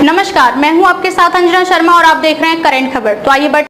नमस्कार, मैं हूं आपके साथ अंजना शर्मा और आप देख रहे हैं करंट खबर। तो आइए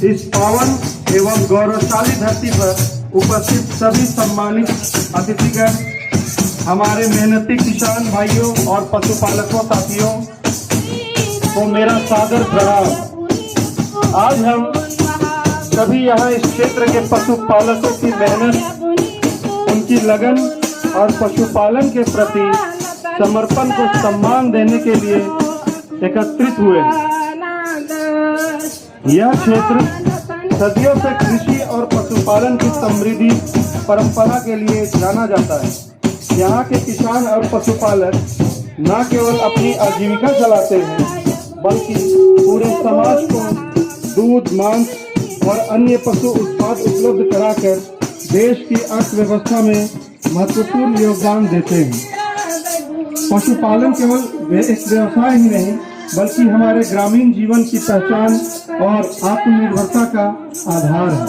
इस पावन एवं गौरवशाली धरती पर उपस्थित सभी सम्मानित अतिथिगण, हमारे मेहनती किसान भाइयों और पशुपालकों साथियों को मेरा सादर प्रणाम। आज हम सभी यहाँ इस क्षेत्र के पशुपालकों की मेहनत, उनकी लगन और पशुपालन के प्रति समर्पण को सम्मान देने के लिए एकत्रित हुए हैं। यह क्षेत्र सदियों से कृषि और पशुपालन की समृद्धि परंपरा के लिए जाना जाता है। यहाँ के किसान और पशुपालक न केवल अपनी आजीविका चलाते हैं, बल्कि पूरे समाज को दूध, मांस और अन्य पशु उत्पाद उपलब्ध कराकर देश की अर्थव्यवस्था में महत्वपूर्ण योगदान देते हैं। पशुपालन केवल एक व्यवसाय ही नहीं, बल्कि हमारे ग्रामीण जीवन की पहचान और आत्मनिर्भरता का आधार है।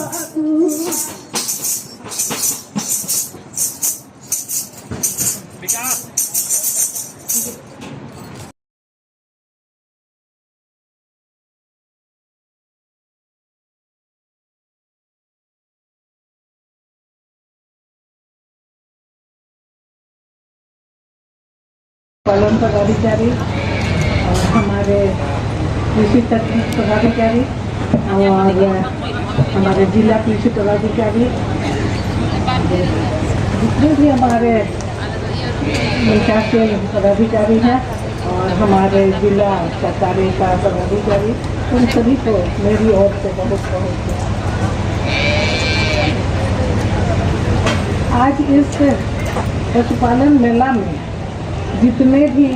पालन पदाधिकारी और हमारे कृषि तकनीक पदाधिकारी और हमारे जिला कृषि पदाधिकारी, जितने भी हमारे निकाय पदाधिकारी हैं और हमारे जिला सरकारी का पदाधिकारी, उन सभी को मेरी ओर से बहुत बहुत आज इस पशुपालन मेला में जितने भी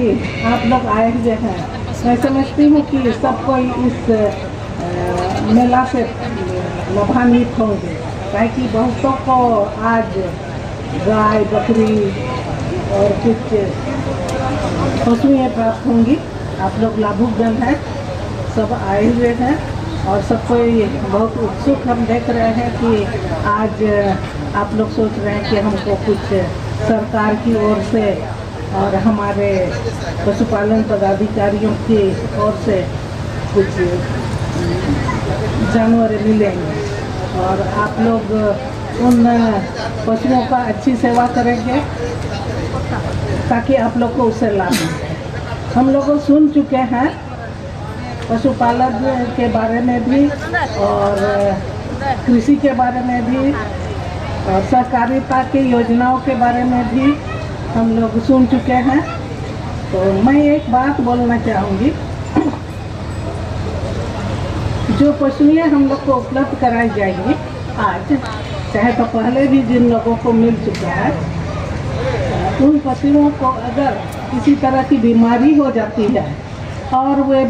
आप लोग आए हुए हैं, मैं समझती हूँ कि सब कोई इस मेला से लाभान्वित होंगे, ताकि बहुतों को आज गाय, बकरी और कुछ पशुएँ प्राप्त होंगी। आप लोग लाभुकजन हैं, सब आए हुए हैं और सब कोई बहुत उत्सुक हम देख रहे हैं कि आज आप लोग सोच रहे हैं कि हमको कुछ सरकार की ओर से और हमारे पशुपालन पदाधिकारियों की ओर से कुछ जानवर मिलेंगे और आप लोग उन पशुओं का अच्छी सेवा करेंगे ताकि आप लोग को उससे लाभ मिले। हम लोग सुन चुके हैं पशुपालन के बारे में भी और कृषि के बारे में भी और सहकारिता की योजनाओं के बारे में भी हम लोग सुन चुके हैं। तो मैं एक बात बोलना चाहूँगी, जो पशुएं हम लोग को उपलब्ध कराई जाएगी आज, चाहे तो पहले भी जिन लोगों को मिल चुका है, उन पशुओं को अगर किसी तरह की बीमारी हो जाती है और वे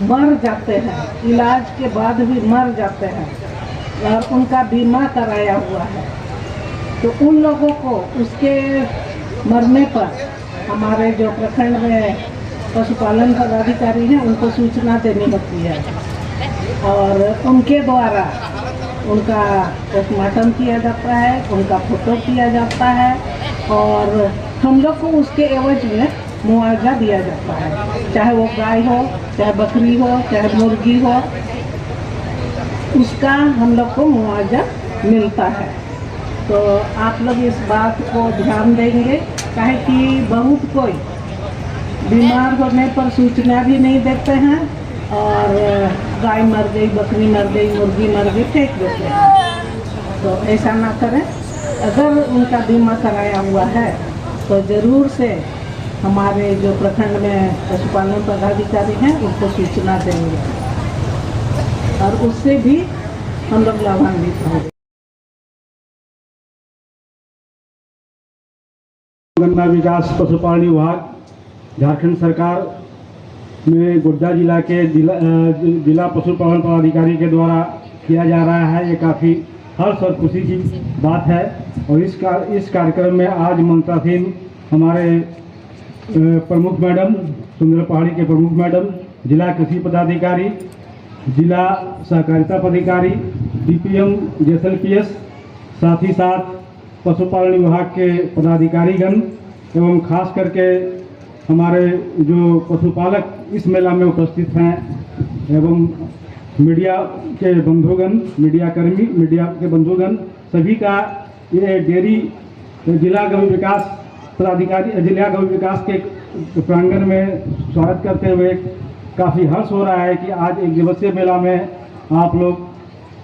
मर जाते हैं, इलाज के बाद भी मर जाते हैं और उनका बीमा कराया हुआ है, तो उन लोगों को उसके मरने पर हमारे जो प्रखंड में पशुपालन पदाधिकारी हैं उनको सूचना देनी होती है और उनके द्वारा उनका पोस्टमार्टम किया जाता है, उनका फोटो किया जाता है और हम लोग को उसके एवज में मुआवजा दिया जाता है, चाहे वो गाय हो, चाहे बकरी हो, चाहे मुर्गी हो, उसका हम लोग को मुआवजा मिलता है। तो आप लोग इस बात को ध्यान देंगे, काहे कि बहुत कोई बीमार होने पर सूचना भी नहीं देते हैं और गाय मर गई, बकरी मर गई, मुर्गी मर गई फेंक देते हैं। तो ऐसा ना करें, अगर उनका बीमा कराया हुआ है तो ज़रूर से हमारे जो प्रखंड में पशुपालन पदाधिकारी हैं उनको सूचना देंगे और उससे भी हम लोग लाभान्वित होंगे। गन्ना विकास पशुपालन विभाग झारखंड सरकार में गोड्डा जिला के जिला पशुपालन पदाधिकारी के द्वारा किया जा रहा है। ये काफ़ी हर्ष और खुशी की बात है और इस कार्यक्रम में आज मंत्राधीन हमारे प्रमुख मैडम सुंदर पहाड़ी के प्रमुख मैडम, जिला कृषि पदाधिकारी, जिला सहकारिता पदाधिकारी, डीपीएम जेएसएलपीएस, साथ ही साथ पशुपालन विभाग के पदाधिकारीगण एवं खास करके हमारे जो पशुपालक इस मेला में उपस्थित हैं एवं मीडिया के बंधुगण, मीडिया कर्मी, मीडिया के बंधुगण सभी का ये डेयरी जिला गौ विकास पदाधिकारी जिला गौ विकास के प्रांगण में स्वागत करते हुए काफ़ी हर्ष हो रहा है कि आज एक दिवसीय मेला में आप लोग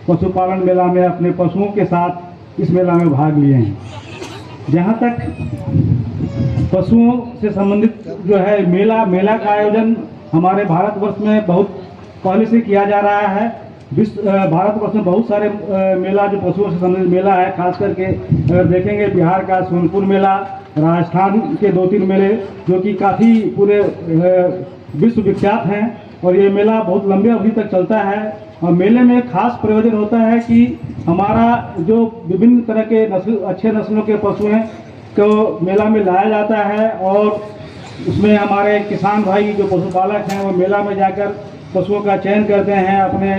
पशुपालन मेला में अपने पशुओं के साथ इस मेला में भाग लिए हैं। जहाँ तक पशुओं से संबंधित जो है मेला का आयोजन हमारे भारतवर्ष में बहुत पहले से किया जा रहा है। भारतवर्ष में बहुत सारे मेला जो पशुओं से संबंधित मेला है, खास करके अगर देखेंगे बिहार का सोनपुर मेला, राजस्थान के 2-3 मेले जो कि काफ़ी पूरे विश्व विख्यात हैं और ये मेला बहुत लंबे अवधि तक चलता है। और मेले में खास प्रयोजन होता है कि हमारा जो विभिन्न तरह के अच्छे नस्लों के पशु हैं को मेला में लाया जाता है और उसमें हमारे किसान भाई जो पशुपालक हैं वो मेला में जाकर पशुओं का चयन करते हैं, अपने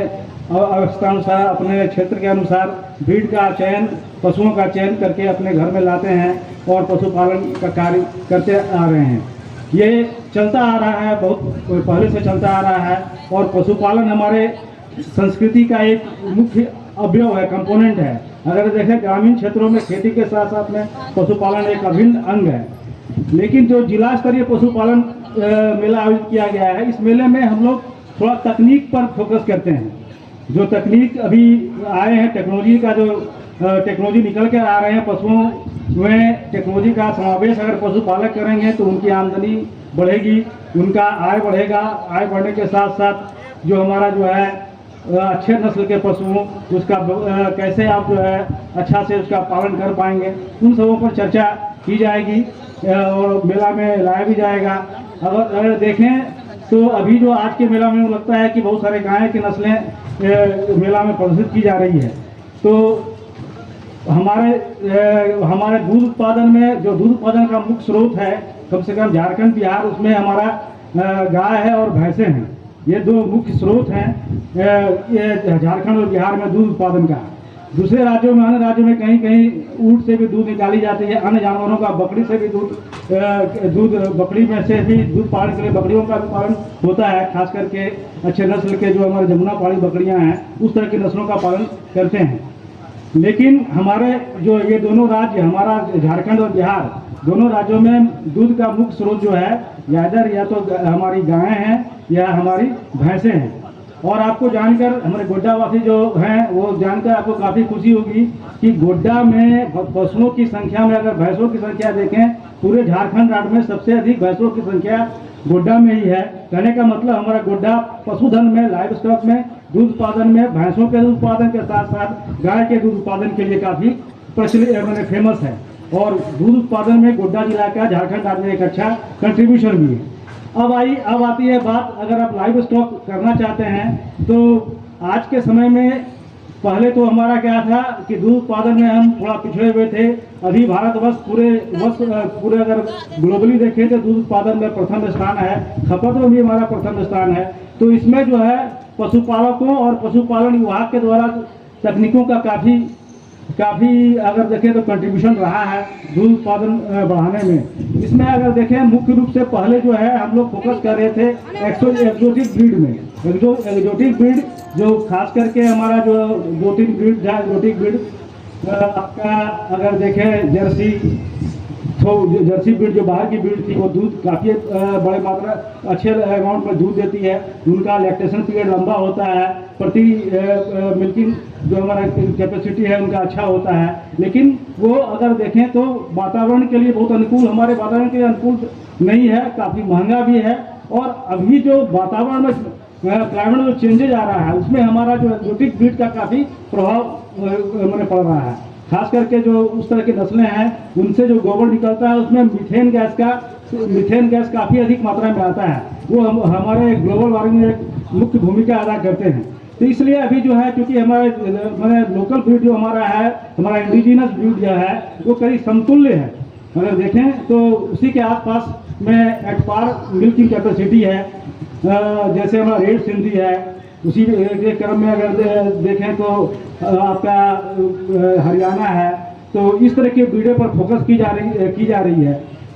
अवस्थानुसार, अपने क्षेत्र के अनुसार ब्रीड का चयन, पशुओं का चयन करके अपने घर में लाते हैं और पशुपालन का कार्य करते आ रहे हैं। ये चलता आ रहा है, बहुत पहले से चलता आ रहा है और पशुपालन हमारे संस्कृति का एक मुख्य अवयव है, कंपोनेंट है। अगर देखें ग्रामीण क्षेत्रों में खेती के साथ साथ में पशुपालन एक अभिन्न अंग है। लेकिन जो जिला स्तरीय पशुपालन मेला आयोजित किया गया है, इस मेले में हम लोग थोड़ा तकनीक पर फोकस करते हैं। जो तकनीक अभी आए हैं, टेक्नोलॉजी का जो टेक्नोलॉजी निकल कर आ रहे हैं, पशुओं में टेक्नोलॉजी का समावेश अगर पशुपालक करेंगे तो उनकी आमदनी बढ़ेगी, उनका आय बढ़ेगा। आय बढ़ने के साथ साथ जो हमारा जो है अच्छे नस्ल के पशुओं उसका कैसे आप जो है अच्छा से उसका पालन कर पाएंगे, उन सबों पर चर्चा की जाएगी और मेला में लाया भी जाएगा। अगर देखें तो अभी जो आज के मेला में लगता है कि बहुत सारे गाय की नस्लें मेला में प्रदर्शित की जा रही है। तो हमारे दूध उत्पादन में जो दूध उत्पादन का मुख्य स्रोत है कम से कम झारखंड बिहार, उसमें हमारा गाय है और भैंसें हैं। ये दो मुख्य स्रोत हैं ये झारखंड और बिहार में दूध उत्पादन का। दूसरे राज्यों में, अन्य राज्यों में कहीं कहीं ऊँट से भी दूध निकाली जाती है, अन्य जानवरों का बकरी से भी दूध बकरी में से भी दूध पालन के लिए बकरियों का भी पालन होता है। खास करके अच्छे नस्ल के जो हमारे जमुना पाली बकरियां हैं उस तरह की नस्लों का पालन करते हैं। लेकिन हमारे जो ये दोनों राज्य, हमारा झारखंड और बिहार, दोनों राज्यों में दूध का मुख्य स्रोत जो है या तो हमारी गायें हैं या हमारी भैंसें हैं। और आपको जानकर हमारे गोड्डा वासी जो हैं वो जानकर आपको काफ़ी खुशी होगी कि गोड्डा में पशुओं की संख्या में अगर भैंसों की संख्या देखें, पूरे झारखंड राज्य में सबसे अधिक भैंसों की संख्या गोड्डा में ही है। कहने का मतलब हमारा गोड्डा पशुधन में, लाइव स्टॉक में, दूध उत्पादन में, भैंसों के दूध उत्पादन के साथ साथ गाय के दूध उत्पादन के लिए काफ़ी प्रचलित फेमस है। और दूध उत्पादन में गोड्डा जिला का झारखंड राज्य में एक अच्छा कंट्रीब्यूशन भी है। अब आती है बात, अगर आप लाइव स्टॉक करना चाहते हैं तो आज के समय में पहले तो हमारा क्या था कि दूध उत्पादन में हम थोड़ा पिछड़े हुए थे। अभी भारतवर्ष पूरे अगर ग्लोबली देखें तो दूध उत्पादन में प्रथम स्थान है, खपत में भी हमारा प्रथम स्थान है। तो इसमें जो है पशुपालकों और पशुपालन विभाग के द्वारा तकनीकों का काफ़ी अगर देखें तो कंट्रीब्यूशन रहा है दूध उत्पादन बढ़ाने में। इसमें अगर देखें मुख्य रूप से पहले जो है हम लोग फोकस कर रहे थे एक्जोटिक ब्रीड में। एक्जोटिक ब्रीड जो खास करके हमारा जो 2-3 ब्रीड था, एक्जोटिक ब्रीड आपका अगर देखें जर्सी ब्रीड जो बाहर की ब्रीड थी वो दूध काफ़ी बड़े मात्रा अच्छे अमाउंट में दूध देती है। उनका लैक्टेशन पीरियड लंबा होता है, प्रति मिल्किंग जो हमारा कैपेसिटी है उनका अच्छा होता है। लेकिन वो अगर देखें तो वातावरण के लिए बहुत अनुकूल, हमारे वातावरण के लिए अनुकूल नहीं है, काफ़ी महंगा भी है। और अभी जो वातावरण में क्लाइमेट में चेंजेज आ रहा है उसमें हमारा जो एक्जोटिक ब्रीड का काफ़ी प्रभाव मैंने पड़ रहा है। खास करके जो उस तरह की नस्लें हैं उनसे जो गोबर निकलता है उसमें मीथेन गैस काफ़ी अधिक मात्रा में आता है। वो हमारे ग्लोबल वार्मिंग में एक मुख्य भूमिका अदा करते हैं। तो इसलिए अभी जो है क्योंकि हमारे लोकल ब्रीड जो हमारा है, हमारा इंडिजिनस ब्रीड जो है वो करीब समतुल्य है। अगर देखें तो उसी के आसपास में एट पार मिल्किंग कैपेसिटी है। जैसे हमारा रेड सिंधी है, उसी के क्रम में अगर देखें तो आपका हरियाणा है। तो इस तरह के ब्रीडों पर फोकस की जा रही है।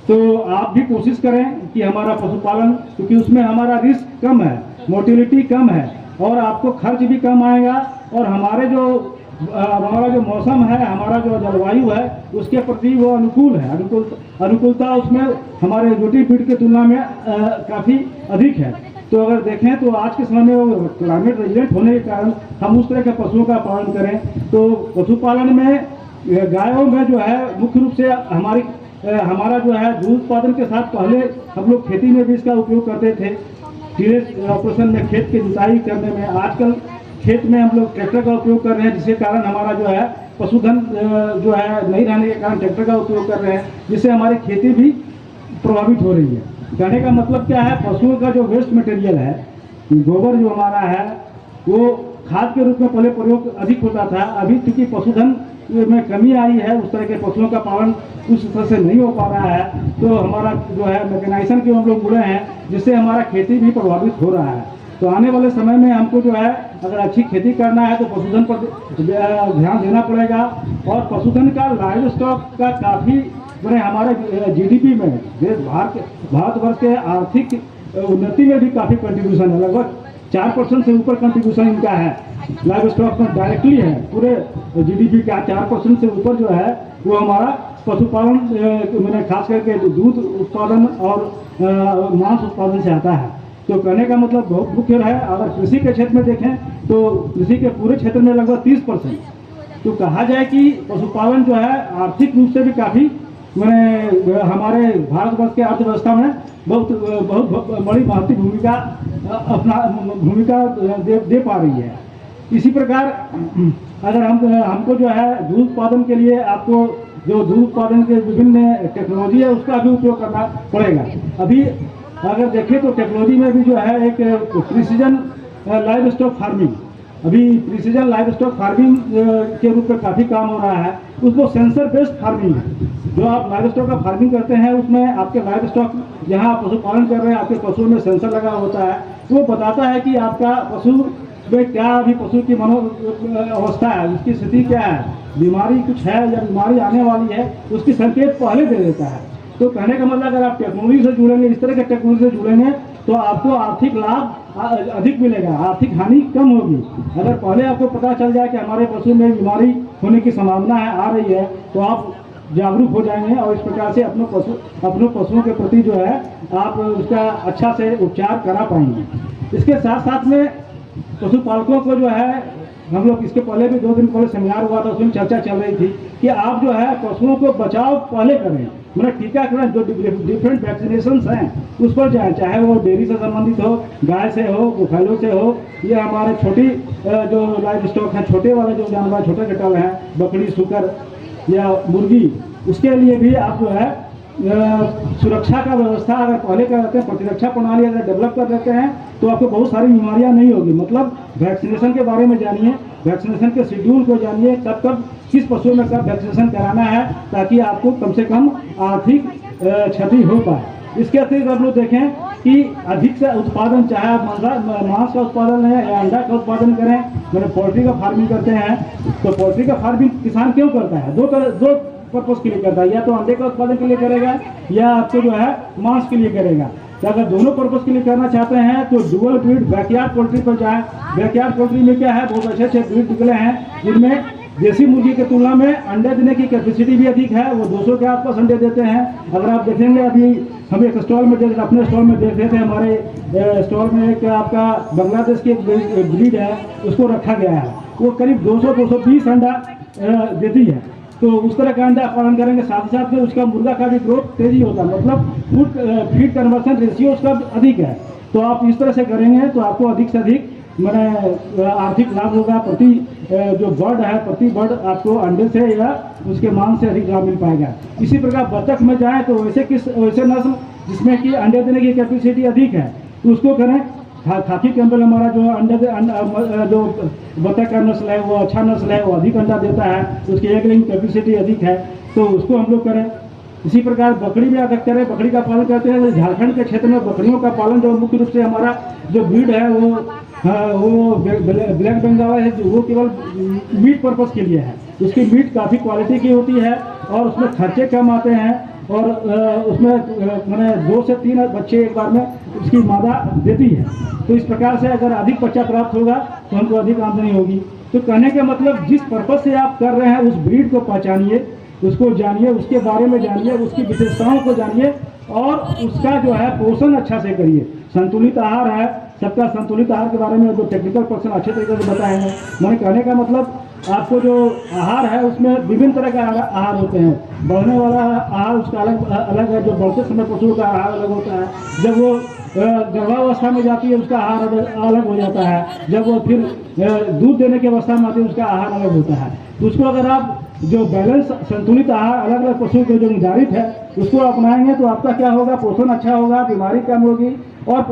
तो आप भी कोशिश करें कि हमारा पशुपालन, क्योंकि उसमें हमारा रिस्क कम है, मोटिलिटी कम है और आपको खर्च भी कम आएगा। और हमारा जो मौसम है, हमारा जो जलवायु है उसके प्रति वो अनुकूल है। अनुकूलता उसमें हमारे एक्जोटिक ब्रीड की तुलना में काफ़ी अधिक है। तो अगर देखें तो आज के समय में वो क्लाइमेट रेजिलेंट होने के कारण हम उस तरह के पशुओं का पालन करें। तो पशुपालन में गायों में जो है मुख्य रूप से हमारा जो है दूध उत्पादन के साथ पहले हम लोग खेती में भी इसका उपयोग करते थे। टीरेज ऑपरेशन में खेत की जुताई करने में आजकल खेत में हम लोग ट्रैक्टर का उपयोग कर रहे हैं, जिसके कारण हमारा जो है पशुधन जो है नहीं रहने के कारण ट्रैक्टर का उपयोग कर रहे हैं, जिससे हमारी खेती भी प्रभावित हो रही है। कहने का मतलब क्या है, पशुओं का जो वेस्ट मटेरियल है, गोबर जो हमारा है वो खाद के रूप में पहले प्रयोग अधिक होता था। अभी चूंकि पशुधन में कमी आई है, उस तरह के पशुओं का पालन उस तरह से नहीं हो पा रहा है, तो हमारा जो है मैकेनाइजेशन के हम लोग जुड़े हैं, जिससे हमारा खेती भी प्रभावित हो रहा है। तो आने वाले समय में हमको जो है अगर अच्छी खेती करना है तो पशुधन पर ध्यान देना पड़ेगा। और पशुधन का लाइव स्टॉक का काफ़ी हमारे जीडीपी में भारतवर्ष के आर्थिक उन्नति में भी काफ़ी कंट्रीब्यूशन है। लगभग 4% से ऊपर कंट्रीब्यूशन इनका है, लाइव स्टॉक में डायरेक्टली है। पूरे जीडीपी का 4% से ऊपर जो है वो हमारा पशुपालन मैंने खास करके दूध उत्पादन और मांस उत्पादन से आता है। तो कहने का मतलब बहुत मुख्य है। अगर कृषि के क्षेत्र में देखें तो कृषि के पूरे क्षेत्र में लगभग 30%। तो कहा जाए कि पशुपालन जो है आर्थिक रूप से भी काफ़ी हमारे भारतवर्ष के अर्थव्यवस्था में बहुत बड़ी महत्वपूर्ण भूमिका दे पा रही है। इसी प्रकार अगर हमको जो है दूध उत्पादन के लिए आपको जो दूध उत्पादन के विभिन्न टेक्नोलॉजी है उसका भी उपयोग करना पड़ेगा। अभी अगर देखें तो टेक्नोलॉजी में भी जो है एक प्रिसीजन लाइव स्टॉक फार्मिंग, अभी प्रिसीजन लाइव स्टॉक फार्मिंग के रूप में काफ़ी काम हो रहा है। उसको सेंसर बेस्ड फार्मिंग है। जो आप लाइव स्टॉक का फार्मिंग करते हैं उसमें आपके लाइव स्टॉक जहाँ आप पशुपालन कर रहे हैं आपके पशुओं में सेंसर लगा होता है, वो बताता है कि आपका पशु में क्या अभी पशु की अवस्था है, उसकी स्थिति क्या है, बीमारी कुछ है या बीमारी आने वाली है, उसकी संकेत पहले दे देता है। तो कहने का मतलब अगर आप टेक्नोलॉजी से जुड़ेंगे, इस तरह के टेक्नोलॉजी से जुड़ेंगे तो आपको आर्थिक लाभ अधिक मिलेगा, आर्थिक हानि कम होगी। अगर पहले आपको पता चल जाए कि हमारे पशु में बीमारी होने की संभावना है, आ रही है, तो आप जागरूक हो जाएंगे और इस प्रकार से अपने पशुओं के प्रति जो है आप उसका अच्छा से उपचार करा पाएंगे। इसके साथ साथ में पशुपालकों को जो है हम लोग इसके पहले भी 2 दिन पहले सेमिनार हुआ था, उसमें चर्चा चल रही थी कि आप जो है पशुओं को बचाव पहले करें, मतलब टीकाकरण जो डिफरेंट वैक्सीनेशन हैं उस पर जाए, चाहे वो डेयरी से संबंधित हो, गाय से हो, बुखालों से हो, या हमारे छोटी जो लाइव स्टॉक है, छोटे वाले जो जानवर छोटे कटल हैं, बकरी, सुकर या मुर्गी, उसके लिए भी आप जो है सुरक्षा का व्यवस्था अगर पहले कर रहते हैं, प्रतिरक्षा प्रणाली अगर डेवलप कर देते हैं तो आपको बहुत सारी बीमारियां नहीं होगी। मतलब वैक्सीनेशन के बारे में जानिए, वैक्सीनेशन के शेड्यूल को जानिए, कब कब किस पशुओं में कब वैक्सीनेशन कराना है, ताकि आपको कम से कम आर्थिक क्षति हो पाए। इसके अतिरिक्त आप लोग देखें कि अधिक से उत्पादन, चाहे आप मांस का उत्पादन है या अंडा का उत्पादन करें, मैंने पोल्ट्री का फार्मिंग करते हैं, तो पोल्ट्री का फार्मिंग किसान क्यों करता है? दो पर्पज के लिए करता है, या तो अंडे का उत्पादन के लिए करेगा या आपको जो है मांस के लिए करेगा। तो अगर दोनों पर्पज के लिए करना चाहते हैं तो डुअल ब्रीड बैकयार्ड पोल्ट्री पर जाएं। बैकयार्ड पोल्ट्री में क्या है, बहुत अच्छे अच्छे ब्रीड निकले हैं जिनमें देसी मुर्गी की तुलना में अंडे देने की कैपेसिटी भी अधिक है। वो 200 के आसपास अंडे देते हैं। अगर आप देखेंगे, अभी हम एक स्टॉल में अपने स्टॉल में देख रहे थे, हमारे स्टॉल में एक आपका बांग्लादेश की एक ब्रीड है, उसको रखा गया है। वो करीब 200-220 अंडा देती है। तो उस तरह का अंडा पालन करेंगे, साथ ही साथ में उसका मुर्गा का भी ग्रोथ तेजी होता है, मतलब फीड कन्वर्सन रेशियो उसका अधिक है। तो आप इस तरह से करेंगे तो आपको अधिक से अधिक मैंने आर्थिक लाभ होगा। प्रति जो बर्ड है, प्रति बर्ड आपको अंडे से या उसके मांस से अधिक लाभ मिल पाएगा। इसी प्रकार बतख में जाए तो वैसे नस्ल जिसमें कि अंडे देने की कैपेसिटी अधिक है तो उसको करें। खाकी कैम्पबेल हमारा जो जो बतख का नस्ल है वो अच्छा नस्ल है, वो अधिक अंडा देता है, उसकी एग लेइंग कैपेसिटी अधिक है, तो उसको हम लोग करें। इसी प्रकार बकरी में अगर करें, बकरी का पालन करते हैं तो झारखंड के क्षेत्र में बकरियों का पालन जो मुख्य रूप से हमारा जो ब्रीड है वो ब्लैक बंगाल है, वो केवल मीट पर्पस के लिए है। उसकी मीट काफ़ी क्वालिटी की होती है और उसमें खर्चे कम आते हैं और उसमें मैंने 2 से 3 बच्चे एक बार में उसकी मादा देती है। तो इस प्रकार से अगर अधिक बच्चा प्राप्त होगा तो हमको अधिक आमदनी होगी। तो कहने का मतलब जिस पर्पस से आप कर रहे हैं उस ब्रीड को पहचानिए, उसको जानिए, उसके बारे में जानिए, उसकी विशेषताओं को जानिए और उसका जो है पोषण अच्छा से करिए। संतुलित आहार है, सबका संतुलित आहार के बारे में जो टेक्निकल पर्सन अच्छे तरीके से बताएंगे। मैंने कहने का मतलब आपको जो आहार है उसमें विभिन्न तरह का आहार होते हैं। बढ़ने वाला आहार उसका अलग है, जो बढ़ते समय पशुओं का आहार अलग होता है। जब वो गर्भावस्था में जाती है उसका आहार अलग हो जाता है, जब वो फिर दूध देने की अवस्था में आती है उसका आहार अलग होता है। तो उसको अगर आप जो बैलेंस संतुलित आहार अलग अलग पशुओं के जो निर्धारित है उसको अपनाएंगे तो आपका क्या होगा, पोषण अच्छा होगा, बीमारी कम होगी। और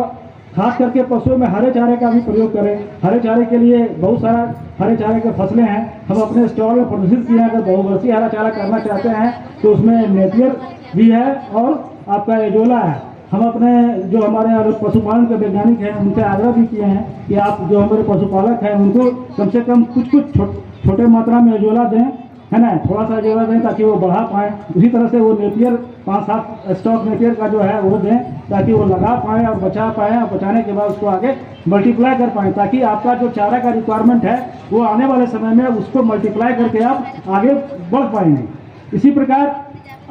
खास करके पशुओं में हरे चारे का भी प्रयोग करें। हरे चारे के लिए बहुत सारा हरे चारे के फसलें हैं, हम अपने स्टॉल में प्रदर्शित किए हैं। अगर बहुवर्षीय हरा चारा करना चाहते हैं तो उसमें नेपियर भी है और आपका एजोला है। हम अपने जो हमारे पशुपालन के वैज्ञानिक हैं उनसे आग्रह भी किए हैं कि आप जो हमारे पशुपालक हैं उनको कम से कम कुछ छोटे मात्रा में एजोला दें, है ना, थोड़ा सा एजोला दें ताकि वो बढ़ा पाएँ। उसी तरह से वो नेपियर 5-7 स्टॉक नेपियर का जो है वो दें ताकि वो लगा पाएँ और बचा पाएँ, और बचाने के बाद उसको आगे मल्टीप्लाई कर पाएँ, ताकि आपका जो चारा का रिक्वायरमेंट है वो आने वाले समय में उसको मल्टीप्लाई करके आप आगे बढ़ पाएंगे। इसी प्रकार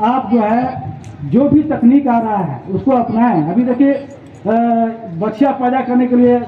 आप जो है जो भी तकनीक आ रहा है उसको अपनाएं। अभी देखिए बच्चा पैदा करने के लिए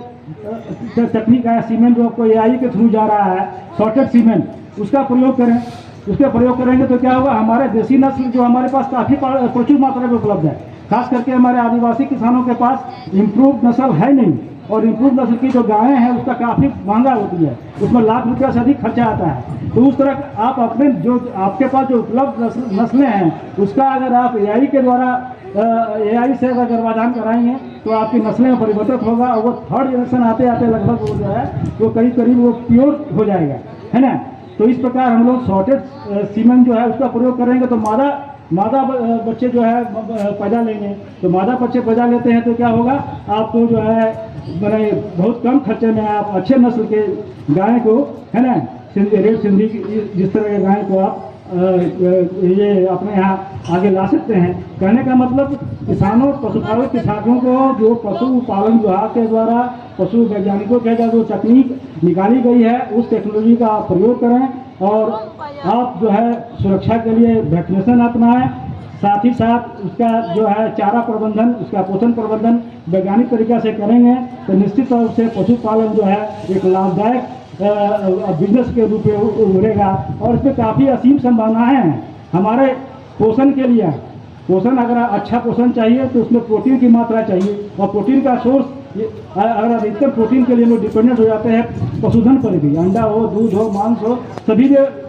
तकनीक आया, सीमेंट जो आपको AI के थ्रू जा रहा है, सॉर्टेड सीमेंट, उसका प्रयोग करें। उसका प्रयोग करेंगे तो क्या होगा, हमारे देसी नस्ल जो हमारे पास काफ़ी प्रचुर मात्रा में उपलब्ध है, खास करके हमारे आदिवासी किसानों के पास इम्प्रूव नस्ल है नहीं, और इम्प्रूव नस्ल की जो गायें हैं उसका काफ़ी महंगा होती है, उसमें लाख रुपया से अधिक खर्चा आता है। तो उस तरह आप अपने जो आपके पास जो उपलब्ध नस्लें हैं उसका अगर आप AI के द्वारा AI से अगर गर्भाधान कराएंगे तो आपकी नस्लें में परिवर्तन होगा और वो 3rd जनरेशन आते आते लगभग वो जो है वो करीब वो प्योर हो जाएगा, है ना। तो इस प्रकार हम लोग सॉर्टेड सीमेंट जो है उसका प्रयोग करेंगे तो मादा बच्चे जो है पैदा लेंगे। तो मादा बच्चे पैदा लेते हैं तो क्या होगा, आपको जो है मैंने बहुत कम खर्चे में आप अच्छे नस्ल के गाय को, है ना, रेड सिंधी जिस तरह के गाय को आप ये अपने यहाँ आगे ला सकते हैं। कहने का मतलब किसानों पशुपालक के साथियों को जो पशुपालन विभाग के द्वारा पशु वैज्ञानिकों के द्वारा जो तकनीक निकाली गई है उस टेक्नोलॉजी का प्रयोग करें और आप जो है सुरक्षा के लिए वैक्सीनेशन अपनाएं। साथ ही साथ उसका जो है चारा प्रबंधन, उसका पोषण प्रबंधन वैज्ञानिक तरीका से करेंगे तो निश्चित तौर से पशुपालन जो है एक लाभदायक बिजनेस के रूप में उभरेगा और इसमें काफ़ी असीम संभावनाएं हैं हमारे पोषण के लिए। पोषण अगर अच्छा पोषण चाहिए तो उसमें प्रोटीन की मात्रा चाहिए और प्रोटीन का सोर्स अगर अधिकतर प्रोटीन के लिए लोग डिपेंडेंट हो जाते हैं पशुधन पर भी, अंडा हो, दूध हो, मांस हो, सभी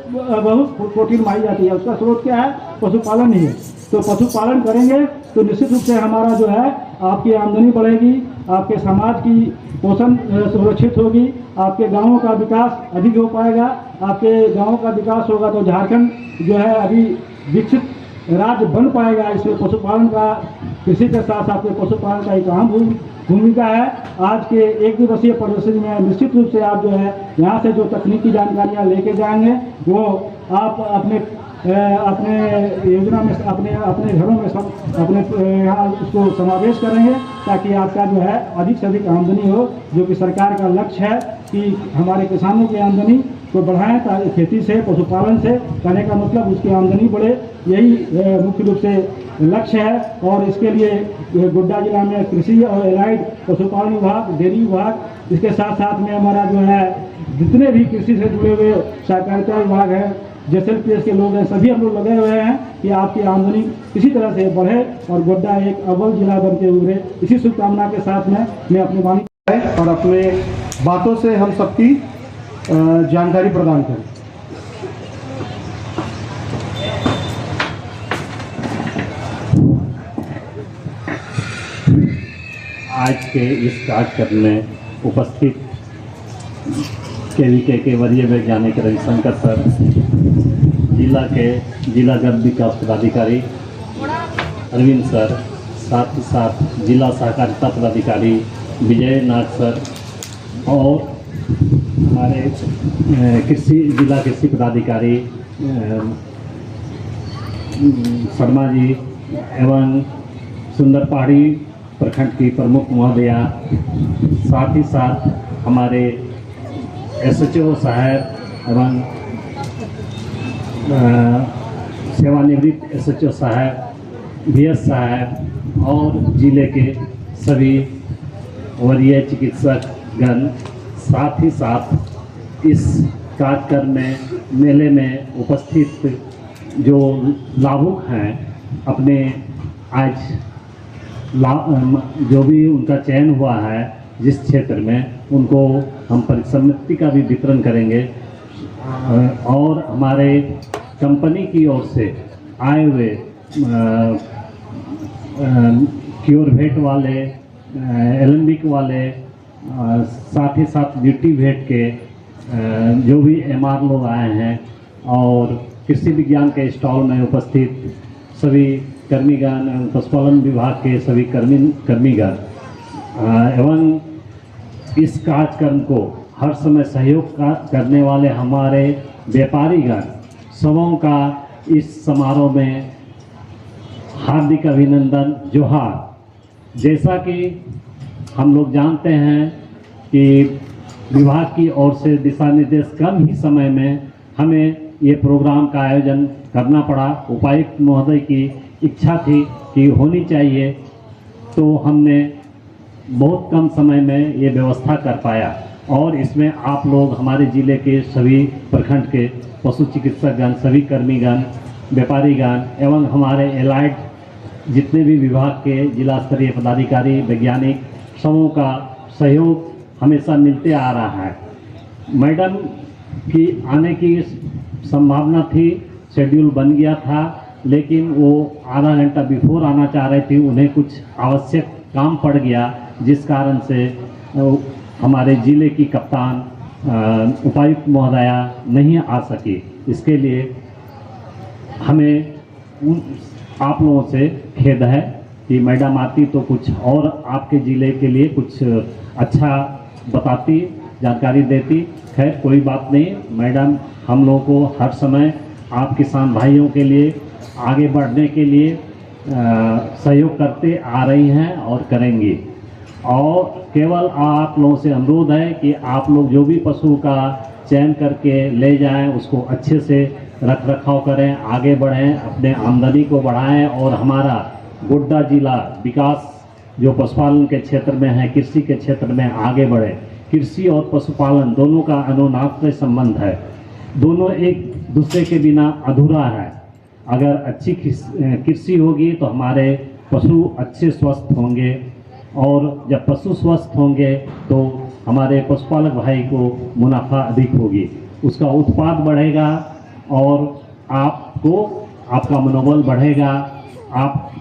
बहुत प्रोटीन पाई जाती है। उसका स्रोत क्या है? पशुपालन ही है। तो पशुपालन करेंगे तो निश्चित रूप से हमारा जो है आपकी आमदनी बढ़ेगी, आपके समाज की पोषण सुरक्षित होगी, आपके गांवों का विकास अधिक हो पाएगा। आपके गांवों का विकास होगा तो झारखंड जो है अभी विकसित राज्य बन पाएगा। इसमें पशुपालन का, कृषि के साथ साथ में पशुपालन का एक अहम भूमिका है। आज के एक दिवसीय प्रदर्शनी में निश्चित रूप से आप जो है यहाँ से जो तकनीकी जानकारियाँ लेके जाएंगे वो आप अपने योजना में अपने घरों में सब अपने यहाँ उसको समावेश करेंगे, ताकि आपका जो है अधिक से अधिक आमदनी हो, जो कि सरकार का लक्ष्य है कि हमारे किसानों की आमदनी को बढ़ाएं। ताकि खेती से, पशुपालन से कहने का मतलब उसकी आमदनी बढ़े, यही मुख्य रूप से लक्ष्य है। और इसके लिए गोड्डा जिला में कृषि और एलाइड पशुपालन विभाग, डेयरी विभाग, इसके साथ साथ में हमारा जो है जितने भी कृषि से जुड़े हुए सहकारिता विभाग है, JSLPS के लोग हैं, सभी हम लोग लगे हुए हैं कि आपकी आमदनी इसी तरह से बढ़े और गोड्डा एक अव्वल जिला बन के उभरे। इसी शुभकामना के साथ में मैं अपनी वाणी और अपने बातों से हम सबकी जानकारी प्रदान करें। आज के इस कार्यक्रम में उपस्थित KVK के वरीय वैज्ञानिक रविशंकर सर, जिला गृह विकास पदाधिकारी अरविंद सर, साथ ही साथ जिला सहकारिता पदाधिकारी विजय नाग सर और हमारे जिला कृषि पदाधिकारी शर्मा जी एवं सुंदर पहाड़ी प्रखंड की प्रमुख महोदया, साथ ही साथ हमारे SHO साहब एवं सेवानिवृत्त SHO साहब, VS साहब और जिले के सभी वरीय चिकित्सक गण, साथ ही साथ इस कार्यक्रम में मेले में उपस्थित जो लाभुक हैं, अपने आज जो भी उनका चयन हुआ है जिस क्षेत्र में, उनको हम परिसम्मति का भी वितरण करेंगे। और हमारे कंपनी की ओर से आए हुए क्योरभेट वाले, एलेम्बिक वाले, साथ ही साथ ड्यूटी भेट के जो भी MR लोग आए हैं और कृषि विज्ञान के स्टॉल में उपस्थित सभी कर्मीगण एवं पशुपालन विभाग के सभी कर्मीगण एवं इस कार्यक्रम को हर समय सहयोग करने वाले हमारे व्यापारीगण सबों का इस समारोह में हार्दिक अभिनंदन, जोहार। जैसा कि हम लोग जानते हैं कि विभाग की ओर से दिशा निर्देश कम ही समय में हमें ये प्रोग्राम का आयोजन करना पड़ा। उपायुक्त महोदय की इच्छा थी कि होनी चाहिए, तो हमने बहुत कम समय में ये व्यवस्था कर पाया। और इसमें आप लोग, हमारे ज़िले के सभी प्रखंड के पशु चिकित्सकगण, सभी कर्मीगण, व्यापारीगण एवं हमारे एलाइड जितने भी विभाग के जिला स्तरीय पदाधिकारी, वैज्ञानिक, सबों का सहयोग हमेशा मिलते आ रहा है। मैडम की आने की संभावना थी, शेड्यूल बन गया था, लेकिन वो आधा घंटा बिफोर आना चाह रही थी। उन्हें कुछ आवश्यक काम पड़ गया, जिस कारण से हमारे ज़िले की कप्तान उपायुक्त महोदया नहीं आ सकी। इसके लिए हमें आप लोगों से खेद है कि मैडम आती तो कुछ और आपके ज़िले के लिए कुछ अच्छा बताती, जानकारी देती। खैर कोई बात नहीं, मैडम हम लोगों को हर समय आप किसान भाइयों के लिए आगे बढ़ने के लिए सहयोग करते आ रही हैं और करेंगी। और केवल आप लोगों से अनुरोध है कि आप लोग जो भी पशु का चयन करके ले जाएं, उसको अच्छे से रख रखाव करें, आगे बढ़ें, अपने आमदनी को बढ़ाएं और हमारा गोड्डा जिला विकास जो पशुपालन के क्षेत्र में है, कृषि के क्षेत्र में आगे बढ़े। कृषि और पशुपालन दोनों का अनुनाद संबंध है, दोनों एक दूसरे के बिना अधूरा है। अगर अच्छी कृषि होगी तो हमारे पशु अच्छे स्वस्थ होंगे, और जब पशु स्वस्थ होंगे तो हमारे पशुपालक भाई को मुनाफा अधिक होगी, उसका उत्पाद बढ़ेगा और आपका मनोबल बढ़ेगा, आप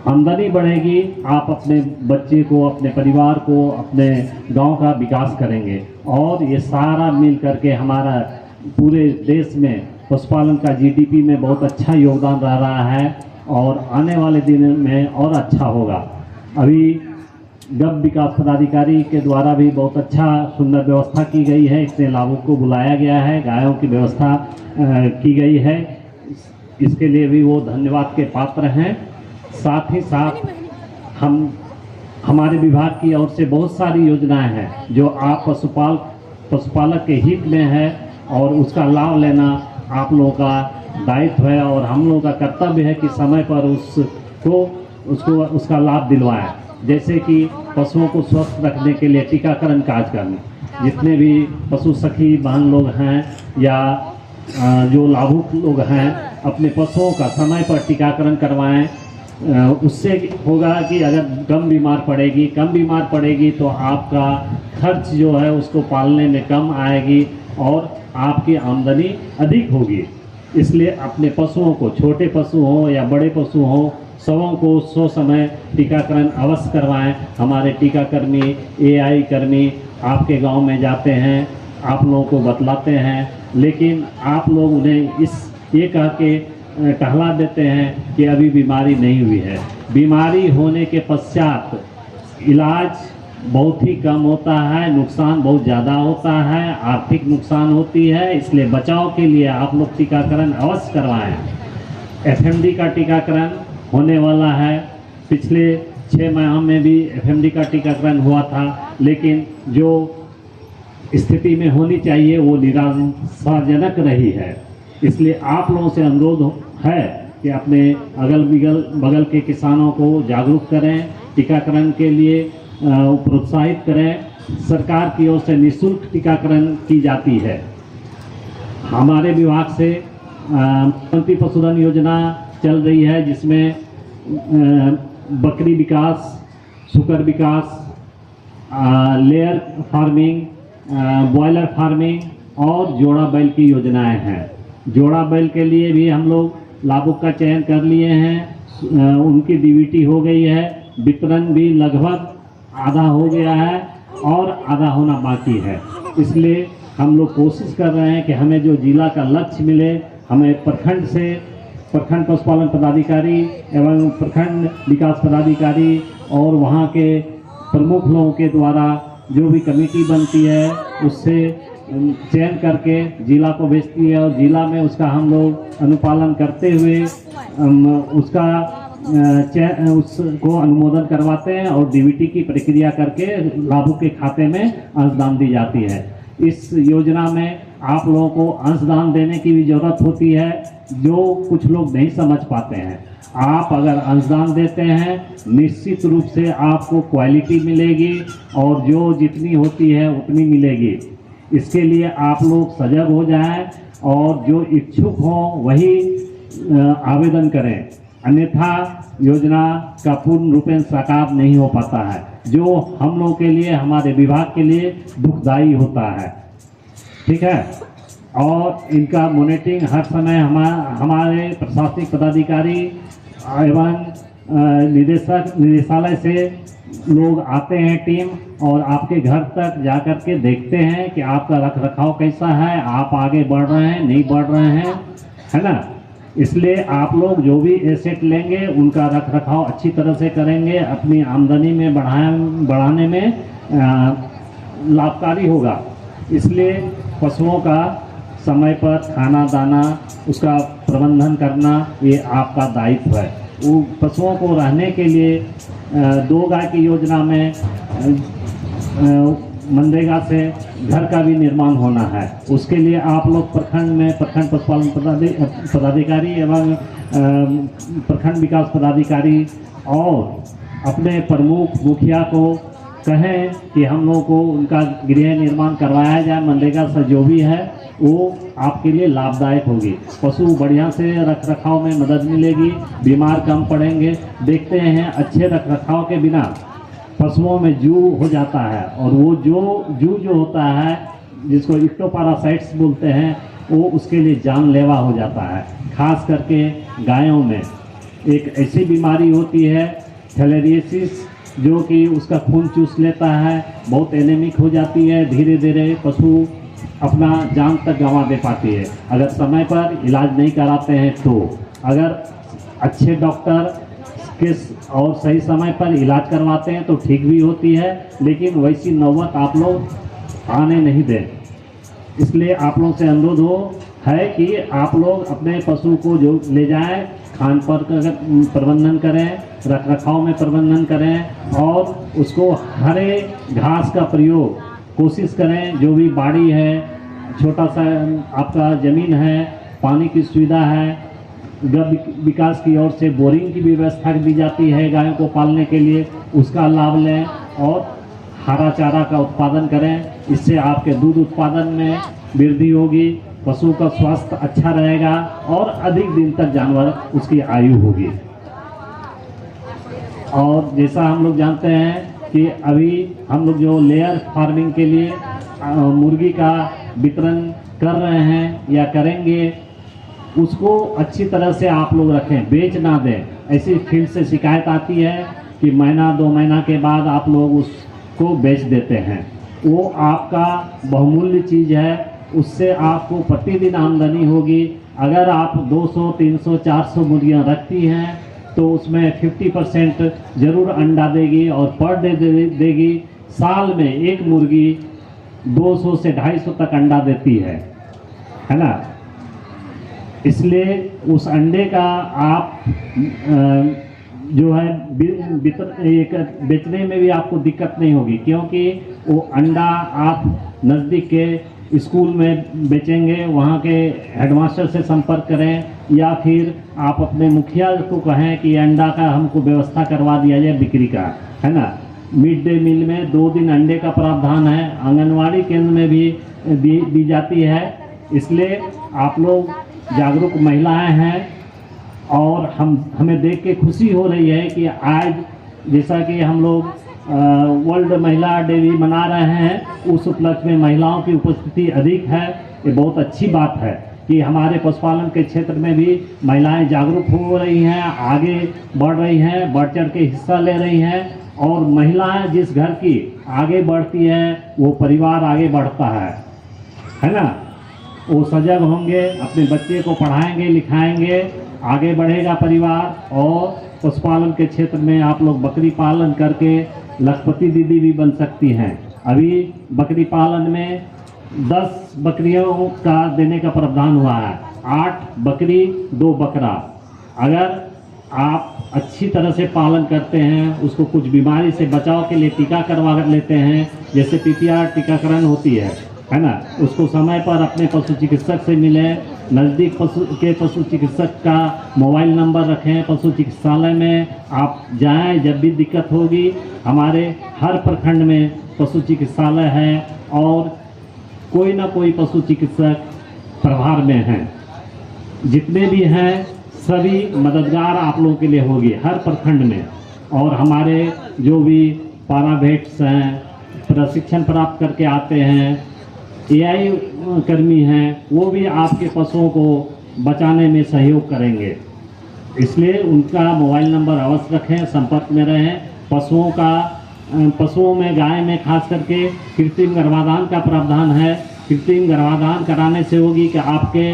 आमदनी बढ़ेगी, आप अपने बच्चे को, अपने परिवार को, अपने गांव का विकास करेंगे। और ये सारा मिल करके हमारा पूरे देश में पशुपालन का जीडीपी में बहुत अच्छा योगदान रह रहा है और आने वाले दिन में और अच्छा होगा। अभी गब विकास पदाधिकारी के द्वारा भी बहुत अच्छा सुंदर व्यवस्था की गई है, इसमें लाभुक को बुलाया गया है, गायों की व्यवस्था की गई है, इसके लिए भी वो धन्यवाद के पात्र हैं। साथ ही साथ हमारे विभाग की ओर से बहुत सारी योजनाएं हैं जो आप पशुपालक के हित में है और उसका लाभ लेना आप लोगों का दायित्व है और हम लोगों का कर्तव्य है कि समय पर उसका लाभ दिलवाएं। जैसे कि पशुओं को स्वस्थ रखने के लिए टीकाकरण कार्यक्रम, जितने भी पशु सखी बहन लोग हैं या जो लाभुक लोग हैं अपने पशुओं का समय पर टीकाकरण करवाएं। उससे होगा कि अगर कम बीमार पड़ेगी तो आपका खर्च जो है उसको पालने में कम आएगी और आपकी आमदनी अधिक होगी। इसलिए अपने पशुओं को, छोटे पशु हों या बड़े पशु हों, सबों को सो समय टीकाकरण अवश्य करवाएं। हमारे टीकाकर्मी, एआई कर्मी आपके गांव में जाते हैं, आप लोगों को बतलाते हैं, लेकिन आप लोग उन्हें ये कह के कहला देते हैं कि अभी बीमारी नहीं हुई है। बीमारी होने के पश्चात इलाज बहुत ही कम होता है, नुकसान बहुत ज़्यादा होता है, आर्थिक नुकसान होती है। इसलिए बचाव के लिए आप लोग टीकाकरण अवश्य करवाएं। एफएमडी का टीकाकरण होने वाला है। पिछले 6 माह में भी एफएमडी का टीकाकरण हुआ था, लेकिन जो स्थिति में होनी चाहिए वो निराशाजनक रही है। इसलिए आप लोगों से अनुरोध है कि अपने अगल बगल के किसानों को जागरूक करें, टीकाकरण के लिए प्रोत्साहित करें। सरकार की ओर से निःशुल्क टीकाकरण की जाती है। हमारे विभाग से प्रधानमंत्री पशुधन योजना चल रही है, जिसमें बकरी विकास, सुकर विकास, लेयर फार्मिंग, बॉयलर फार्मिंग और जोड़ा बैल की योजनाएं हैं। जोड़ा बैल के लिए भी हम लोग लाभुक का चयन कर लिए हैं, उनकी डीबीटी हो गई है, वितरण भी लगभग आधा हो गया है और आधा होना बाकी है। इसलिए हम लोग कोशिश कर रहे हैं कि हमें जो जिला का लक्ष्य मिले, हमें प्रखंड पशुपालन पदाधिकारी एवं प्रखंड विकास पदाधिकारी और वहाँ के प्रमुख लोगों के द्वारा जो भी कमेटी बनती है उससे चयन करके जिला को भेजती है और जिला में उसका हम लोग अनुपालन करते हुए उसको अनुमोदन करवाते हैं और डीबीटी की प्रक्रिया करके लाभुक के खाते में अंशदान दी जाती है। इस योजना में आप लोगों को अंशदान देने की भी जरूरत होती है, जो कुछ लोग नहीं समझ पाते हैं। आप अगर अंशदान देते हैं निश्चित रूप से आपको क्वालिटी मिलेगी और जो जितनी होती है उतनी मिलेगी। इसके लिए आप लोग सजग हो जाएं और जो इच्छुक हों वही आवेदन करें, अन्यथा योजना का पूर्ण रूपेण साकार नहीं हो पाता है, जो हम लोगों के लिए, हमारे विभाग के लिए दुखदायी होता है। ठीक है। और इनका मॉनिटरिंग हर समय हमारे प्रशासनिक पदाधिकारी एवं निदेशालय से लोग आते हैं टीम और आपके घर तक जाकर के देखते हैं कि आपका रख रखाव कैसा है, आप आगे बढ़ रहे हैं नहीं बढ़ रहे हैं, है ना। इसलिए आप लोग जो भी एसेट लेंगे उनका रख रखाव अच्छी तरह से करेंगे, अपनी आमदनी में बढ़ाने में लाभकारी होगा। इसलिए पशुओं का समय पर खाना दाना उसका प्रबंधन करना ये आपका दायित्व है। वो पशुओं को रहने के लिए 2 गाय की योजना में मनरेगा से घर का भी निर्माण होना है। उसके लिए आप लोग प्रखंड पशुपालन पदाधिकारी एवं प्रखंड विकास पदाधिकारी और अपने प्रमुख मुखिया को कहें कि हम लोगों को उनका गृह निर्माण करवाया जाए। मनरेगा से जो भी है वो आपके लिए लाभदायक होगी। पशु बढ़िया से रख रखाव में मदद मिलेगी, बीमार कम पड़ेंगे। देखते हैं अच्छे रख रखाव के बिना पशुओं में जू हो जाता है और वो जो होता है जिसको इक्टोपैरासाइट्स बोलते हैं, वो उसके लिए जानलेवा हो जाता है। खास करके गायों में एक ऐसी बीमारी होती है थैलेरियोसिस, जो कि उसका खून चूस लेता है, बहुत एनीमिक हो जाती है, धीरे धीरे पशु अपना जान तक गंवा दे पाती है अगर समय पर इलाज नहीं कराते हैं। तो अगर अच्छे डॉक्टर के और सही समय पर इलाज करवाते हैं तो ठीक भी होती है, लेकिन वैसी नौबत आप लोग आने नहीं दें। इसलिए आप लोग से अनुरोध है कि आप लोग अपने पशु को जो ले जाएं, खान पर प्रबंधन करें, रख रखाव में प्रबंधन करें और उसको हरे घास का प्रयोग कोशिश करें। जो भी बाड़ी है, छोटा सा आपका ज़मीन है, पानी की सुविधा है, विकास की ओर से बोरिंग की भी व्यवस्था दी जाती है गायों को पालने के लिए, उसका लाभ लें और हरा चारा का उत्पादन करें। इससे आपके दूध उत्पादन में वृद्धि होगी, पशु का स्वास्थ्य अच्छा रहेगा और अधिक दिन तक जानवर उसकी आयु होगी। और जैसा हम लोग जानते हैं कि अभी हम लोग जो लेयर फार्मिंग के लिए मुर्गी का वितरण कर रहे हैं या करेंगे, उसको अच्छी तरह से आप लोग रखें, बेच ना दें। ऐसी फील्ड से शिकायत आती है कि महीना 2 महीना के बाद आप लोग उसको बेच देते हैं। वो आपका बहुमूल्य चीज़ है, उससे आपको प्रतिदिन आमदनी होगी। अगर आप 200, 300, 400 मुर्गियाँ रखती हैं तो उसमें 50% ज़रूर अंडा देगी और पर डे देगी। साल में एक मुर्गी 200 से 250 तक अंडा देती है ना। इसलिए उस अंडे का आप जो है बेचने में भी आपको दिक्कत नहीं होगी, क्योंकि वो अंडा आप नज़दीक के स्कूल में बेचेंगे, वहाँ के हेडमास्टर से संपर्क करें या फिर आप अपने मुखिया को कहें कि अंडा का हमको व्यवस्था करवा दिया जाए बिक्री का, है ना। मिड डे मील में 2 दिन अंडे का प्रावधान है, आंगनवाड़ी केंद्र में भी दी जाती है। इसलिए आप लोग जागरूक महिलाएं हैं और हमें देख के खुशी हो रही है कि आज जैसा कि हम लोग वर्ल्ड महिला डे भी मना रहे हैं, उस उपलक्ष्य में महिलाओं की उपस्थिति अधिक है। ये बहुत अच्छी बात है कि हमारे पशुपालन के क्षेत्र में भी महिलाएं जागरूक हो रही हैं, आगे बढ़ रही हैं, बढ़ चढ़ के हिस्सा ले रही हैं। और महिलाएं जिस घर की आगे बढ़ती है वो परिवार आगे बढ़ता है ना। वो सजग होंगे, अपने बच्चे को पढ़ाएंगे लिखाएंगे, आगे बढ़ेगा परिवार। और पशुपालन के क्षेत्र में आप लोग बकरी पालन करके लखपति दीदी भी बन सकती हैं। अभी बकरी पालन में 10 बकरियों का देने का प्रावधान हुआ है, 8 बकरी 2 बकरा। अगर आप अच्छी तरह से पालन करते हैं, उसको कुछ बीमारी से बचाव के लिए टीका करवा लेते हैं, जैसे PPR टीकाकरण होती है ना, उसको समय पर अपने पशु चिकित्सक से मिलें। नज़दीक पशु चिकित्सक का मोबाइल नंबर रखें, पशु चिकित्सालय में आप जाएं जब भी दिक्कत होगी। हमारे हर प्रखंड में पशु चिकित्सालय है और कोई ना कोई पशु चिकित्सक प्रभार में हैं। जितने भी हैं सभी मददगार आप लोगों के लिए होगी हर प्रखंड में। और हमारे जो भी पैरावेट्स हैं, प्रशिक्षण प्राप्त करके आते हैं, AI कर्मी हैं, वो भी आपके पशुओं को बचाने में सहयोग करेंगे। इसलिए उनका मोबाइल नंबर अवश्य रखें, संपर्क में रहें। पशुओं में गाय में खास करके कृत्रिम गर्भाधान का प्रावधान है। कृत्रिम गर्भाधान कराने से होगी कि आपके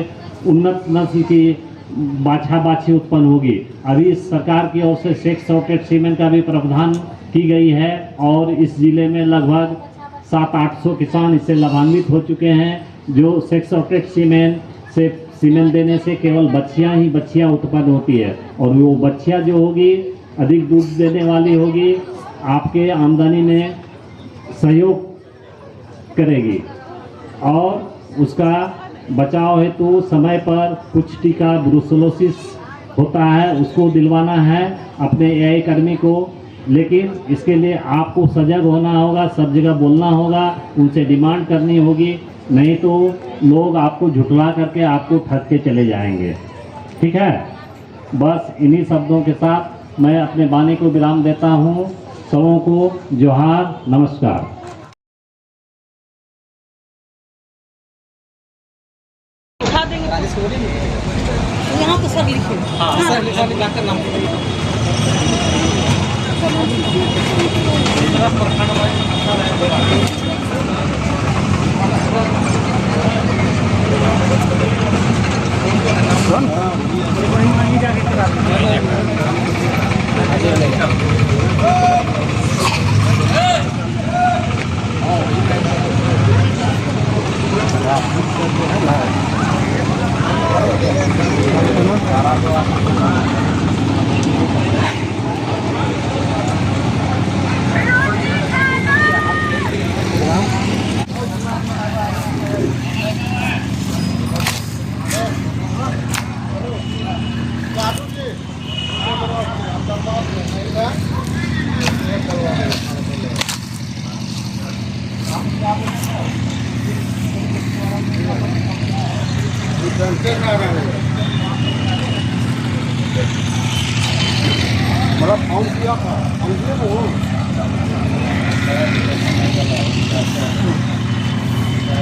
उन्नत नस्ल की बाछी उत्पन्न होगी। अभी सरकार की ओर से सेक्स सॉर्टेड सीमेन का भी प्रावधान की गई है और इस जिले में लगभग 700-800 किसान इससे लाभान्वित हो चुके हैं, जो सेक्स सॉर्टेड सीमेन से सीमेन देने से केवल बच्चियाँ उत्पन्न होती है और वो बच्चियाँ जो होगी अधिक दूध देने वाली होगी, आपके आमदनी में सहयोग करेगी। और उसका बचाव हेतु समय पर कुछ टीका ब्रुसेलोसिस होता है, उसको दिलवाना है अपने AI कर्मी को। लेकिन इसके लिए आपको सजग होना होगा, सब जगह बोलना होगा, उनसे डिमांड करनी होगी, नहीं तो लोग आपको झुठला करके आपको ठग के चले जाएंगे। ठीक है, बस इन्हीं शब्दों के साथ मैं अपने वाणी को विराम देता हूँ। सबों को जोहार, नमस्कार। बता देंगे। यहाँ तो सब लिखे। हाँ सर लिखा नाम।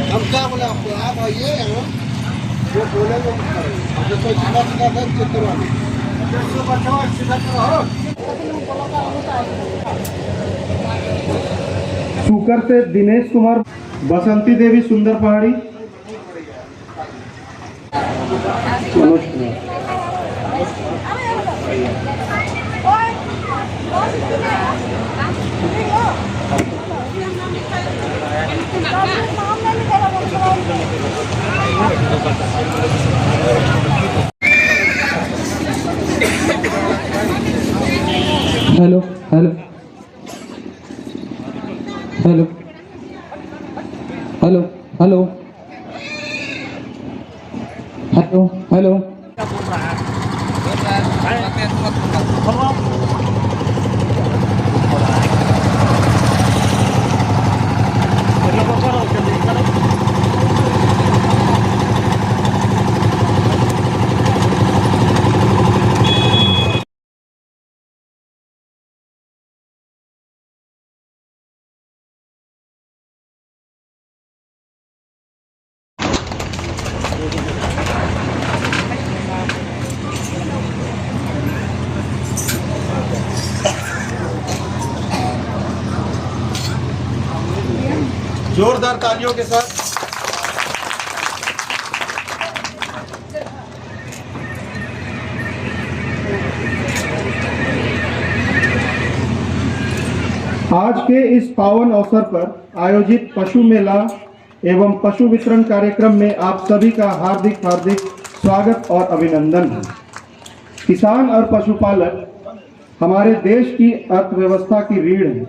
हम क्या बोले आपको, आप आइए यहाँ जो बोलेंगे जैसे सीधा सीधा चित्र सुकर से दिनेश कुमार, बसंती देवी सुंदर पहाड़ी, Manoj Kumar. Hello hello hello hello hello hello hello जोरदार तालियों के साथ आज के इस पावन अवसर पर आयोजित पशु मेला एवं पशु वितरण कार्यक्रम में आप सभी का हार्दिक हार्दिक स्वागत और अभिनंदन है। किसान और पशुपालक हमारे देश की अर्थव्यवस्था की रीढ़ है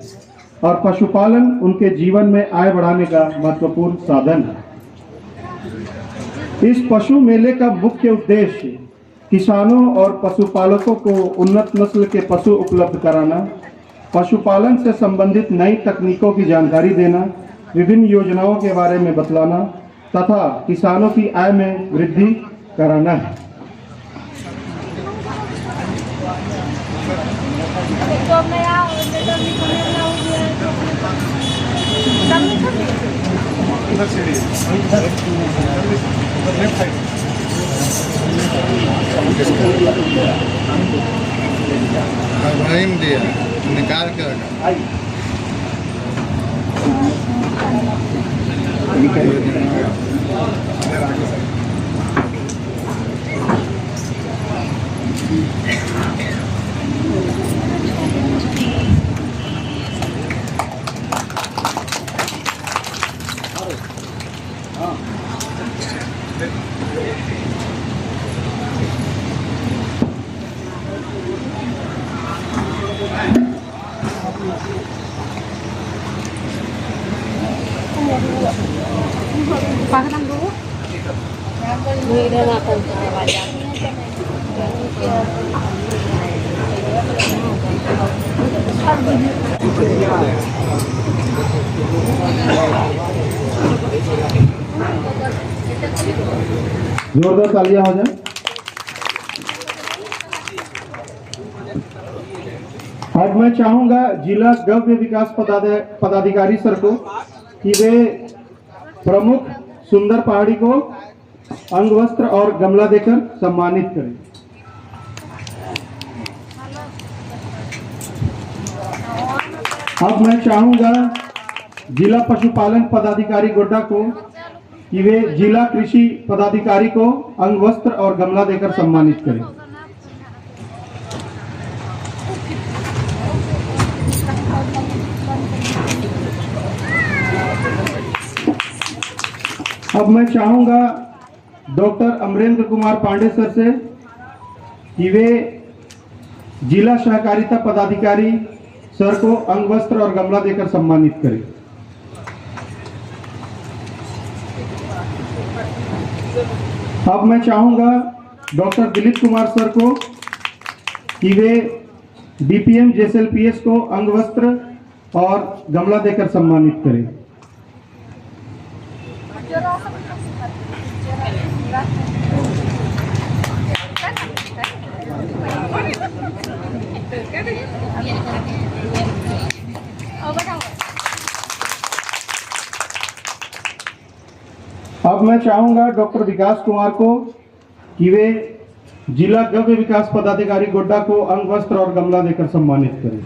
और पशुपालन उनके जीवन में आय बढ़ाने का महत्वपूर्ण साधन है। इस पशु मेले का मुख्य उद्देश्य किसानों और पशुपालकों को उन्नत नस्ल के पशु उपलब्ध कराना, पशुपालन से संबंधित नई तकनीकों की जानकारी देना, विभिन्न योजनाओं के बारे में बतलाना तथा किसानों की आय में वृद्धि कराना है। दिया निकाल कर Paham dulu. जोरदार तालियां हो जाए। आज मैं चाहूंगा जिला गव्य विकास पदाधिकारी सर को कि वे प्रमुख सुंदर पहाड़ी को अंगवस्त्र और गमला देकर सम्मानित करें। अब मैं चाहूंगा जिला पशुपालन पदाधिकारी गोड्डा को कि वे जिला कृषि पदाधिकारी को अंगवस्त्र और गमला देकर सम्मानित करें। अब मैं चाहूंगा डॉक्टर अमरेंद्र कुमार पांडे सर से कि वे जिला सहकारिता पदाधिकारी सर को अंगवस्त्र और गमला देकर सम्मानित करें। अब मैं चाहूंगा डॉक्टर दिलीप कुमार सर को कि वे डीपीएम जेएसएलपीएस को अंगवस्त्र और गमला देकर सम्मानित करें। अब मैं चाहूंगा डॉक्टर विकास कुमार को कि वे जिला गव्य विकास पदाधिकारी गोड्डा को अंगवस्त्र और गमला देकर सम्मानित करें।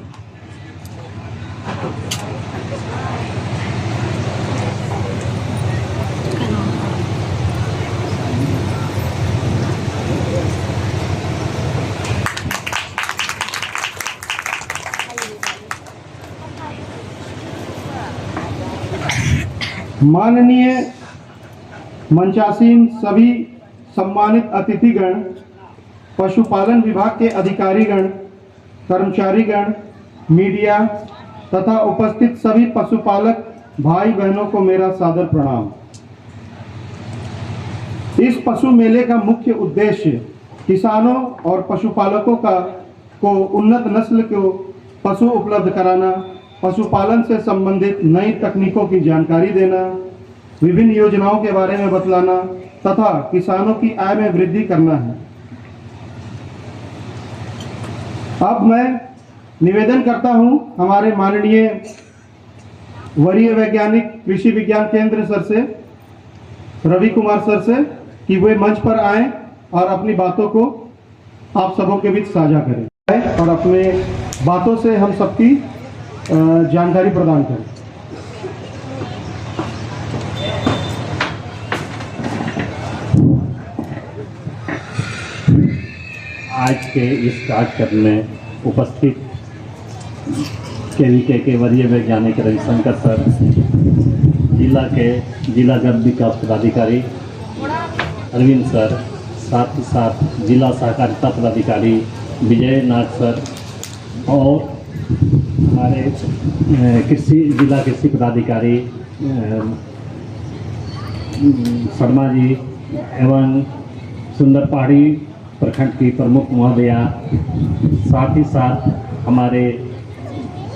माननीय मंचासीन सभी सम्मानित अतिथिगण, पशुपालन विभाग के अधिकारीगण, कर्मचारीगण, मीडिया तथा उपस्थित सभी पशुपालक भाई बहनों को मेरा सादर प्रणाम। इस पशु मेले का मुख्य उद्देश्य किसानों और पशुपालकों को उन्नत नस्ल को पशु उपलब्ध कराना, पशुपालन से संबंधित नई तकनीकों की जानकारी देना, विभिन्न योजनाओं के बारे में बतलाना तथा किसानों की आय में वृद्धि करना है। अब मैं निवेदन करता हूं हमारे माननीय वरीय वैज्ञानिक कृषि विज्ञान केंद्र सर से, रवि कुमार सर से, कि वे मंच पर आएं और अपनी बातों को आप सबों के बीच साझा करें और अपने बातों से हम सबकी जानकारी प्रदान करें। आज के इस कार्यक्रम में उपस्थित केवीके के वरीय वैज्ञानिक रविशंकर सर, जिला गव्य विकास पदाधिकारी अरविंद सर, साथ ही साथ जिला सहकारिता पदाधिकारी विजय नाग सर और हमारे जिला कृषि पदाधिकारी शर्मा जी एवं सुंदर पहाड़ी प्रखंड की प्रमुख महोदया, साथ ही साथ हमारे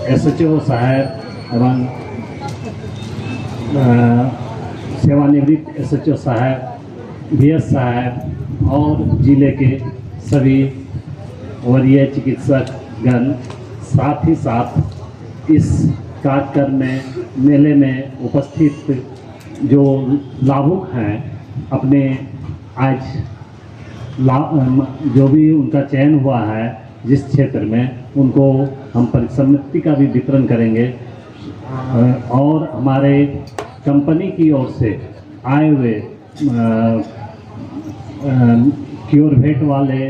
एसएचओ साहब एवं सेवानिवृत्त एसएचओ साहब, बीएस साहब और जिले के सभी वरीय चिकित्सक गण, साथ ही साथ इस कार्यक्रम में मेले में उपस्थित जो लाभुक हैं, अपने आज जो भी उनका चयन हुआ है जिस क्षेत्र में, उनको हम परिसम्मति का भी वितरण करेंगे और हमारे कंपनी की ओर से आए हुए क्योर वाले,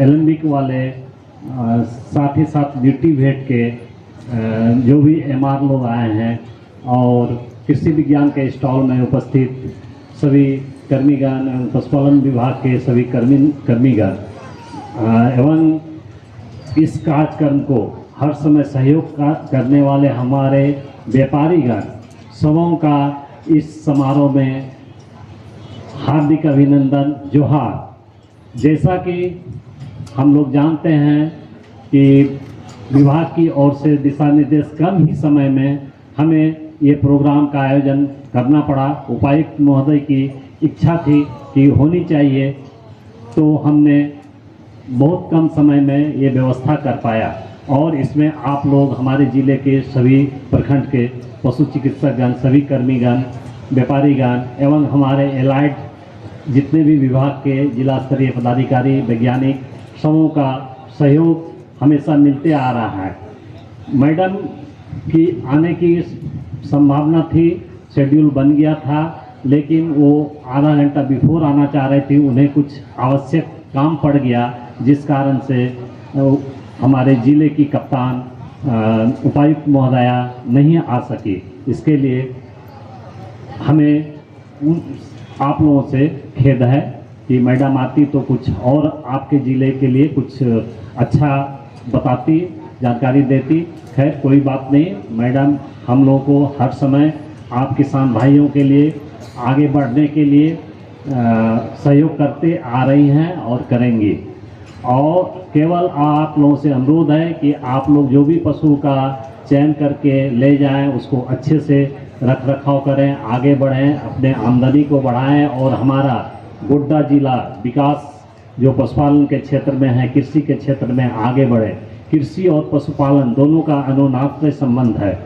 एलम्बिक वाले, साथ ही साथ ड्यूटी भेट के जो भी एमआर लोग आए हैं और कृषि विज्ञान के स्टॉल में उपस्थित सभी कर्मीगण एवं पशुपालन विभाग के सभी कर्मीगण एवं इस कार्यक्रम को हर समय सहयोग करने वाले हमारे व्यापारीगण सबों का इस समारोह में हार्दिक अभिनंदन, जोहार। जैसा कि हम लोग जानते हैं कि विभाग की ओर से दिशा निर्देश कम ही समय में हमें ये प्रोग्राम का आयोजन करना पड़ा। उपायुक्त महोदय की इच्छा थी कि होनी चाहिए, तो हमने बहुत कम समय में ये व्यवस्था कर पाया और इसमें आप लोग हमारे ज़िले के सभी प्रखंड के पशु चिकित्सकगण, सभी कर्मीगण, व्यापारीगण एवं हमारे एलाइड जितने भी विभाग के जिला स्तरीय पदाधिकारी वैज्ञानिक सबों का सहयोग हमेशा मिलते आ रहा है। मैडम की आने की संभावना थी, शेड्यूल बन गया था, लेकिन वो आधा घंटा बिफोर आना चाह रहे थे, उन्हें कुछ आवश्यक काम पड़ गया, जिस कारण से हमारे ज़िले की कप्तान उपायुक्त महोदया नहीं आ सकी। इसके लिए हमें आप लोगों से खेद है कि मैडम आती तो कुछ और आपके ज़िले के लिए कुछ अच्छा बताती, जानकारी देती। खैर कोई बात नहीं, मैडम हम लोगों को हर समय आप किसान भाइयों के लिए आगे बढ़ने के लिए सहयोग करते आ रही हैं और करेंगी। और केवल आप लोगों से अनुरोध है कि आप लोग जो भी पशु का चयन करके ले जाएं, उसको अच्छे से रख रखाव करें, आगे बढ़ें, अपने आमदनी को बढ़ाएं और हमारा गोड्डा जिला विकास जो पशुपालन के क्षेत्र में है, कृषि के क्षेत्र में आगे बढ़े। कृषि और पशुपालन दोनों का अनुनाद संबंध है,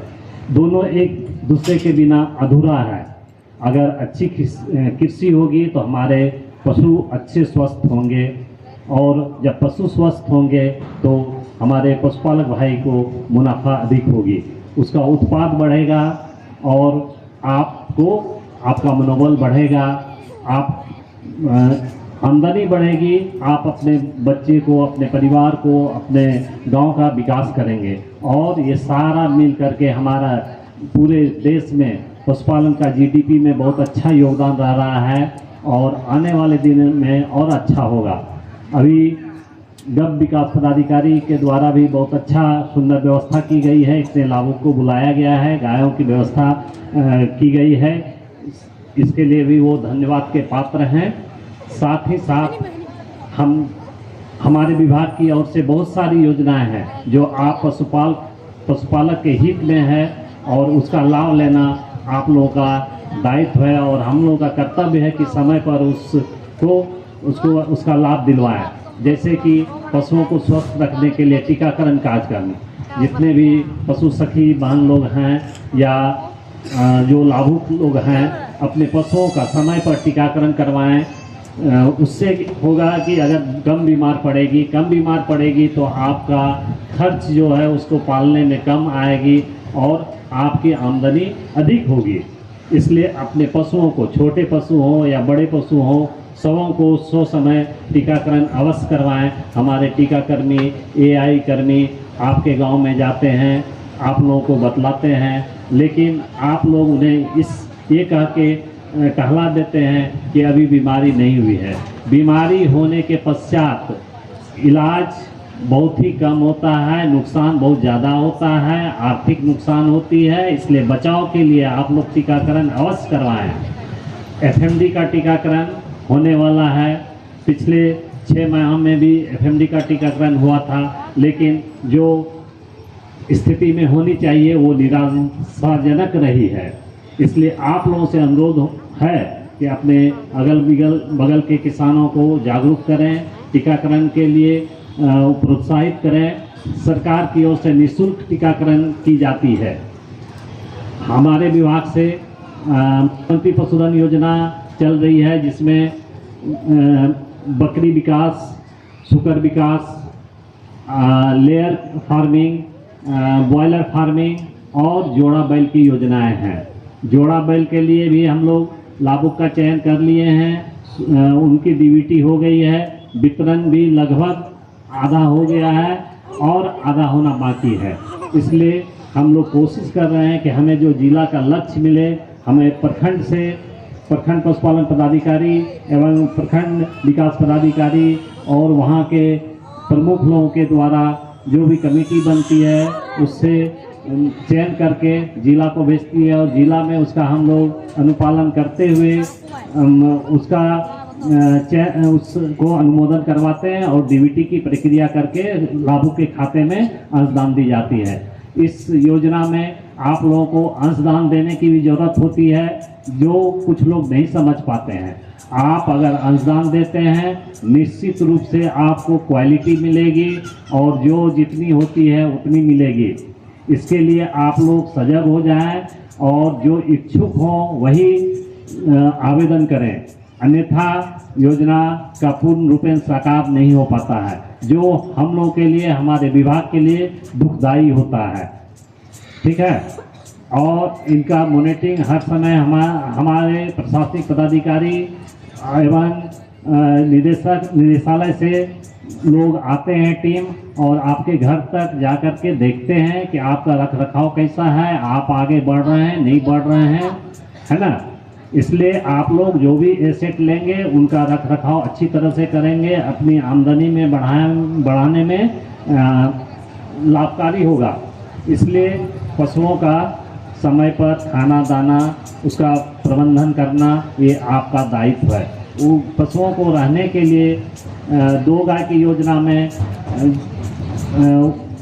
दोनों एक दूसरे के बिना अधूरा है। अगर अच्छी कृषि होगी तो हमारे पशु अच्छे स्वस्थ होंगे, और जब पशु स्वस्थ होंगे तो हमारे पशुपालक भाई को मुनाफा अधिक होगी, उसका उत्पाद बढ़ेगा और आपका मनोबल बढ़ेगा, आप आमदनी बढ़ेगी, आप अपने बच्चे को, अपने परिवार को, अपने गांव का विकास करेंगे। और ये सारा मिल करके हमारा पूरे देश में पशुपालन का जीडीपी में बहुत अच्छा योगदान रह रहा है और आने वाले दिन में और अच्छा होगा। अभी गब विकास पदाधिकारी के द्वारा भी बहुत अच्छा सुंदर व्यवस्था की गई है, इसमें लाभुक को बुलाया गया है, गायों की व्यवस्था की गई है, इसके लिए भी वो धन्यवाद के पात्र हैं। साथ ही साथ हमारे विभाग की ओर से बहुत सारी योजनाएं हैं जो आप पशुपालक के हित में है और उसका लाभ लेना आप लोगों का दायित्व है और हम लोगों का कर्तव्य है कि समय पर उसका लाभ दिलवाएं। जैसे कि पशुओं को स्वस्थ रखने के लिए टीकाकरण कार्यक्रम, जितने भी पशु सखी बहन लोग हैं या जो लाभुक लोग हैं, अपने पशुओं का समय पर टीकाकरण करवाएं। उससे होगा कि अगर कम बीमार पड़ेगी तो आपका खर्च जो है उसको पालने में कम आएगी और आपकी आमदनी अधिक होगी। इसलिए अपने पशुओं को, छोटे पशु हों या बड़े पशु हों, सबों को सो समय टीकाकरण अवश्य करवाएं। हमारे टीकाकर्मी, एआई कर्मी आपके गांव में जाते हैं, आप लोगों को बतलाते हैं, लेकिन आप लोग उन्हें ये कह के टहला देते हैं कि अभी बीमारी नहीं हुई है। बीमारी होने के पश्चात इलाज बहुत ही कम होता है, नुकसान बहुत ज़्यादा होता है, आर्थिक नुकसान होती है। इसलिए बचाव के लिए आप लोग टीकाकरण अवश्य करवाएं। एफएमडी का टीकाकरण होने वाला है, पिछले 6 माह में भी एफएमडी का टीकाकरण हुआ था, लेकिन जो स्थिति में होनी चाहिए वो निराशाजनक रही है। इसलिए आप लोगों से अनुरोध है कि अपने अगल बगल के किसानों को जागरूक करें, टीकाकरण के लिए प्रोत्साहित करें। सरकार की ओर से निःशुल्क टीकाकरण की जाती है। हमारे विभाग से मुख्यमंत्री पशुधन योजना चल रही है, जिसमें बकरी विकास, सुकर विकास, लेयर फार्मिंग, बॉयलर फार्मिंग और जोड़ा बैल की योजनाएं हैं। जोड़ा बैल के लिए भी हम लोग लाभुक का चयन कर लिए हैं, उनकी डीबीटी हो गई है, वितरण भी लगभग आधा हो गया है और आधा होना बाकी है। इसलिए हम लोग कोशिश कर रहे हैं कि हमें जो जिला का लक्ष्य मिले, हमें प्रखंड पशुपालन पदाधिकारी एवं प्रखंड विकास पदाधिकारी और वहाँ के प्रमुख लोगों के द्वारा जो भी कमेटी बनती है उससे चयन करके जिला को भेजती है और जिला में उसका हम लोग अनुपालन करते हुए उसको अनुमोदन करवाते हैं और डीबीटी की प्रक्रिया करके लाभुक के खाते में अंशदान दी जाती है। इस योजना में आप लोगों को अंशदान देने की भी जरूरत होती है, जो कुछ लोग नहीं समझ पाते हैं। आप अगर अंशदान देते हैं निश्चित रूप से आपको क्वालिटी मिलेगी और जो जितनी होती है उतनी मिलेगी। इसके लिए आप लोग सजग हो जाएं और जो इच्छुक हों वही आवेदन करें। अन्यथा योजना का पूर्ण रूपेण साकार नहीं हो पाता है, जो हम लोगों के लिए, हमारे विभाग के लिए दुखदायी होता है। ठीक है, और इनका मॉनिटरिंग हर समय हमारे प्रशासनिक पदाधिकारी एवं निदेशालय से लोग आते हैं टीम, और आपके घर तक जाकर के देखते हैं कि आपका रख रखाव कैसा है, आप आगे बढ़ रहे हैं नहीं बढ़ रहे हैं, है ना। इसलिए आप लोग जो भी एसेट लेंगे उनका रख रखाव अच्छी तरह से करेंगे, अपनी आमदनी में बढ़ाने में लाभकारी होगा। इसलिए पशुओं का समय पर खाना दाना उसका प्रबंधन करना ये आपका दायित्व है। वो पशुओं को रहने के लिए 2 गाय की योजना में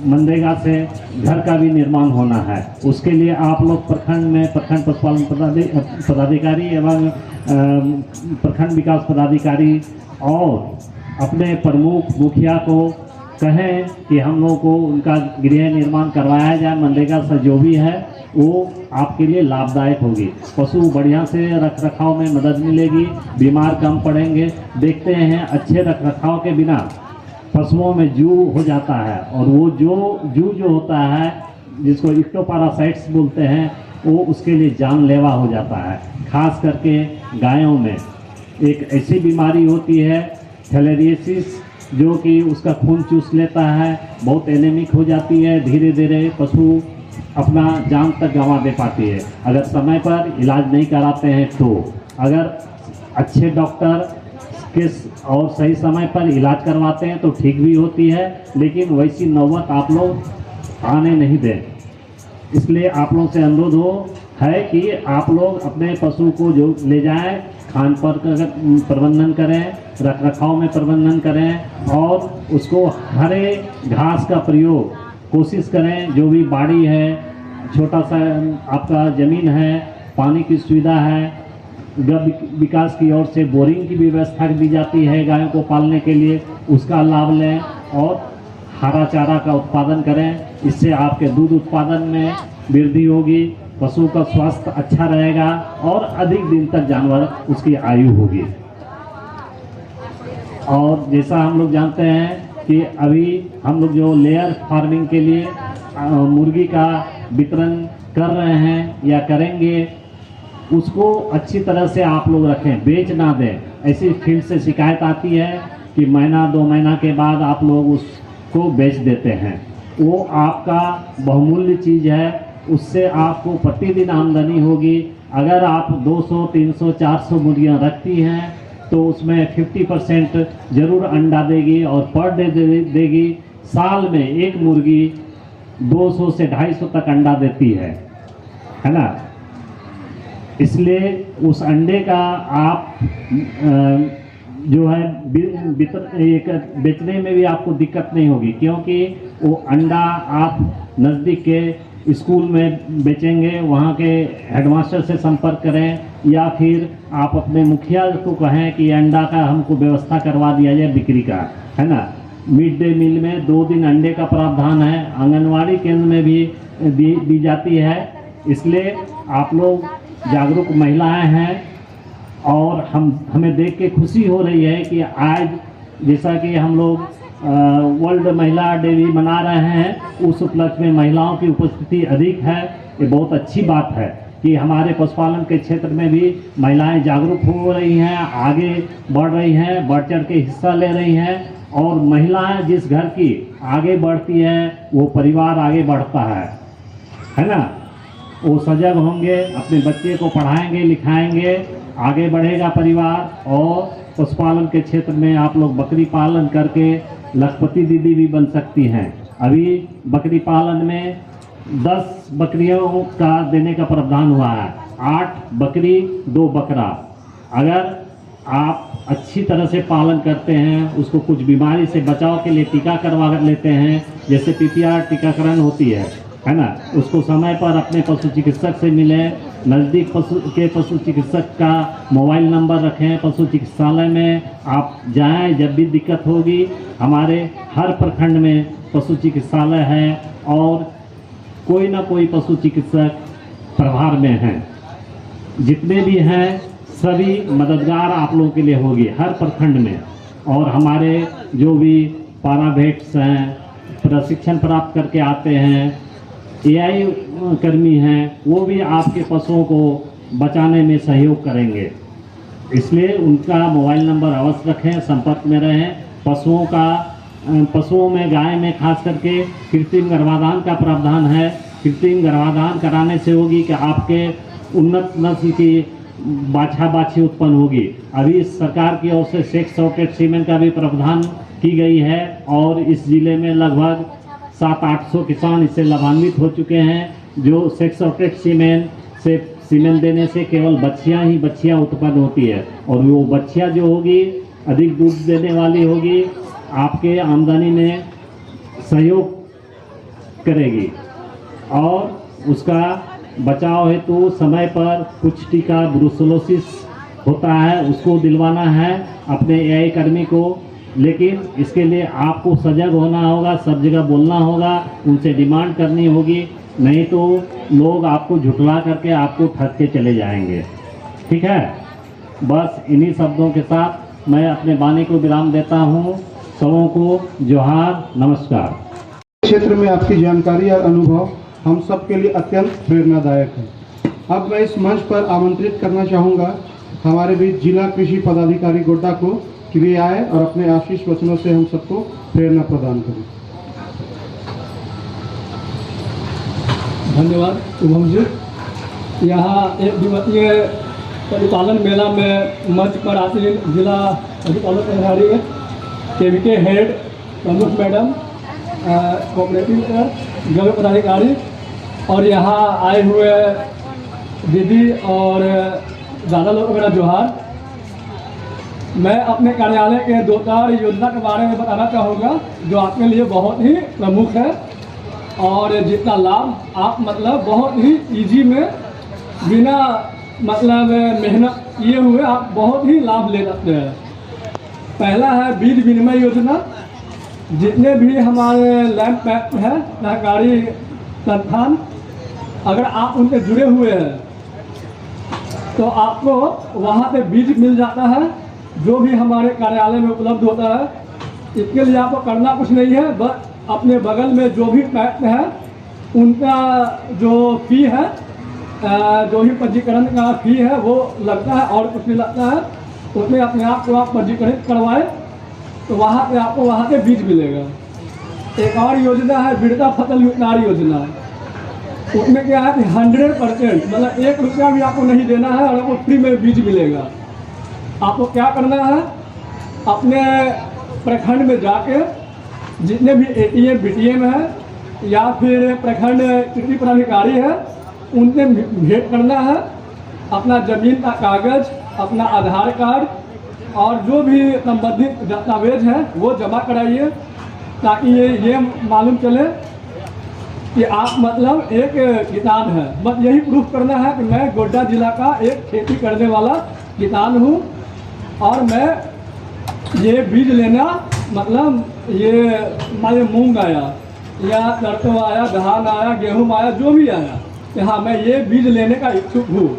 मनरेगा से घर का भी निर्माण होना है। उसके लिए आप लोग प्रखंड में प्रखंड पशुपालन पदाधिकारी एवं प्रखंड विकास पदाधिकारी और अपने प्रमुख मुखिया को कहें कि हम लोगों को उनका गृह निर्माण करवाया जाए। मनरेगा से जो भी है वो आपके लिए लाभदायक होगी। पशु बढ़िया से रख रखाव में मदद मिलेगी, बीमार कम पड़ेंगे। देखते हैं अच्छे रख रखाव के बिना पशुओं में जू हो जाता है, और वो जो होता है जिसको इक्टोपैरासाइट्स बोलते हैं, वो उसके लिए जानलेवा हो जाता है। खास करके गायों में एक ऐसी बीमारी होती है थैलेरियोसिस, जो कि उसका खून चूस लेता है, बहुत एनेमिक हो जाती है, धीरे धीरे पशु अपना जान तक गंवा दे पाती है अगर समय पर इलाज नहीं कराते हैं। तो अगर अच्छे डॉक्टर के और सही समय पर इलाज करवाते हैं तो ठीक भी होती है, लेकिन वैसी नौबत आप लोग आने नहीं दें। इसलिए आप लोग से अनुरोध है कि आप लोग अपने पशु को जो ले जाएं, खान पर प्रबंधन करें, रख रखाव में प्रबंधन करें, और उसको हरे घास का प्रयोग कोशिश करें। जो भी बाड़ी है, छोटा सा आपका ज़मीन है, पानी की सुविधा है, विकास की ओर से बोरिंग की व्यवस्था दी जाती है गायों को पालने के लिए, उसका लाभ लें और हरा चारा का उत्पादन करें। इससे आपके दूध उत्पादन में वृद्धि होगी, पशु का स्वास्थ्य अच्छा रहेगा और अधिक दिन तक जानवर उसकी आयु होगी। और जैसा हम लोग जानते हैं कि अभी हम लोग जो लेयर फार्मिंग के लिए मुर्गी का वितरण कर रहे हैं या करेंगे, उसको अच्छी तरह से आप लोग रखें, बेच ना दें। ऐसी फील्ड से शिकायत आती है कि महीना 2 महीना के बाद आप लोग उसको बेच देते हैं। वो आपका बहुमूल्य चीज़ है, उससे आपको प्रतिदिन आमदनी होगी। अगर आप 200, 300, 400 मुर्गियाँ रखती हैं तो उसमें 50% ज़रूर अंडा देगी और पर डे देगी। साल में एक मुर्गी 200 से 250 तक अंडा देती है ना। इसलिए उस अंडे का आप जो है बेचने में भी आपको दिक्कत नहीं होगी, क्योंकि वो अंडा आप नज़दीक के स्कूल में बेचेंगे, वहाँ के हेडमास्टर से संपर्क करें, या फिर आप अपने मुखिया को कहें कि अंडा का हमको व्यवस्था करवा दिया जाए बिक्री का, है ना। मिड डे मील में 2 दिन अंडे का प्रावधान है, आंगनवाड़ी केंद्र में भी दी जाती है। इसलिए आप लोग जागरूक महिलाएं हैं और हमें देख के खुशी हो रही है कि आज जैसा कि हम लोग वर्ल्ड महिला डे भी मना रहे हैं, उस उपलक्ष्य में महिलाओं की उपस्थिति अधिक है। ये बहुत अच्छी बात है कि हमारे पशुपालन के क्षेत्र में भी महिलाएं जागरूक हो रही हैं, आगे बढ़ रही हैं, बढ़ चढ़ के हिस्सा ले रही हैं। और महिलाएं जिस घर की आगे बढ़ती है वो परिवार आगे बढ़ता है ना। वो सजग होंगे, अपने बच्चे को पढ़ाएंगे लिखाएंगे, आगे बढ़ेगा परिवार। और पशुपालन के क्षेत्र में आप लोग बकरी पालन करके लखपति दीदी भी बन सकती हैं। अभी बकरी पालन में 10 बकरियों का देने का प्रावधान हुआ है, 8 बकरी 2 बकरा। अगर आप अच्छी तरह से पालन करते हैं, उसको कुछ बीमारी से बचाव के लिए टीका करवा लेते हैं, जैसे PPR टीकाकरण होती है ना, उसको समय पर अपने पशु चिकित्सक से मिलें। नज़दीक पशु चिकित्सक का मोबाइल नंबर रखें, पशु चिकित्सालय में आप जाएं जब भी दिक्कत होगी। हमारे हर प्रखंड में पशु चिकित्सालय है और कोई ना कोई पशु चिकित्सक प्रभार में हैं। जितने भी हैं सभी मददगार आप लोगों के लिए होगी हर प्रखंड में। और हमारे जो भी पारावेट्स हैं, प्रशिक्षण प्राप्त करके आते हैं, एआई कर्मी हैं, वो भी आपके पशुओं को बचाने में सहयोग करेंगे। इसलिए उनका मोबाइल नंबर अवश्य रखें, संपर्क में रहें। पशुओं में, गाय में खास करके कृत्रिम गर्भाधान का प्रावधान है। कृत्रिम गर्भाधान कराने से होगी कि आपके उन्नत नस्ल की बाछा बाछी उत्पन्न होगी। अभी सरकार की ओर से सेक्स सॉर्टेड सीमेन का भी प्रावधान की गई है और इस जिले में लगभग 700-800 किसान इससे लाभान्वित हो चुके हैं। जो सेक्स सॉर्टेड सीमेन से सीमेन देने से केवल बच्चियां उत्पन्न होती है और वो बच्चियां जो होगी अधिक दूध देने वाली होगी, आपके आमदनी में सहयोग करेगी। और उसका बचाव हेतु समय पर कुछ टीका ब्रुसेलोसिस होता है, उसको दिलवाना है अपने एआई कर्मी को। लेकिन इसके लिए आपको सजग होना होगा, सब जगह बोलना होगा, उनसे डिमांड करनी होगी, नहीं तो लोग आपको झुठला करके आपको ठग के चले जाएंगे। ठीक है, बस इन्हीं शब्दों के साथ मैं अपने वाणी को विराम देता हूँ। सबों को जोहार, नमस्कार। क्षेत्र में आपकी जानकारी और अनुभव हम सब के लिए अत्यंत प्रेरणादायक है। अब मैं इस मंच पर आमंत्रित करना चाहूँगा हमारे बीच जिला कृषि पदाधिकारी गोड्डा को कि वे आए और अपने आशीष वचनों से हम सबको प्रेरणा प्रदान करें। धन्यवाद शुभम जी। यहाँ एक दिवसीय पशुपालन मेला में मंच पर आसीन जिला पशुपालन अधिकारी केवीके हेड प्रमुख मैडम, कोऑपरेटिव जगह पदाधिकारी और यहाँ आए हुए दीदी और ज़्यादा लोग मेरा जोहार। मैं अपने कार्यालय के 2-4 योजना के बारे में बताना चाहूँगा जो आपके लिए बहुत ही प्रमुख है और जितना लाभ आप मतलब बहुत ही इजी में बिना मतलब मेहनत किए हुए आप बहुत ही लाभ ले सकते हैं। पहला है बीज विनिमय योजना। जितने भी हमारे लैंड पैक हैं सहकारी संस्थान, अगर आप उनसे जुड़े हुए हैं तो आपको वहाँ पे बीज मिल जाता है जो भी हमारे कार्यालय में उपलब्ध होता है। इसके लिए आपको करना कुछ नहीं है, बस अपने बगल में जो भी पैक है उनका जो फी है, जो भी पंजीकरण का फी है वो लगता है और कुछ नहीं लगता है। उसमें अपने आप को आप पंजीकृत करवाएं तो वहाँ पे आपको वहाँ से बीज मिलेगा। एक और योजना है वृद्धा फसल वितरण योजना। उसमें क्या है कि 100% मतलब 1 रुपया भी आपको नहीं देना है और आपको फ्री में बीज मिलेगा। आपको क्या करना है, अपने प्रखंड में जाके जितने भी ATM BTM है या फिर प्रखंड कृषि पदाधिकारी है उनसे भेंट करना है। अपना ज़मीन का कागज़, अपना आधार कार्ड और जो भी संबंधित दस्तावेज है वो जमा कराइए ताकि ये मालूम चले कि आप मतलब एक किसान है। बस यही प्रूफ करना है कि मैं गोड्डा जिला का एक खेती करने वाला किसान हूँ और मैं ये बीज लेना मतलब ये हमारे मूंग आया या सरसों आया, धान आया, गेहूँ आया, जो भी आया कि हाँ मैं ये बीज लेने का इच्छुक हूँ।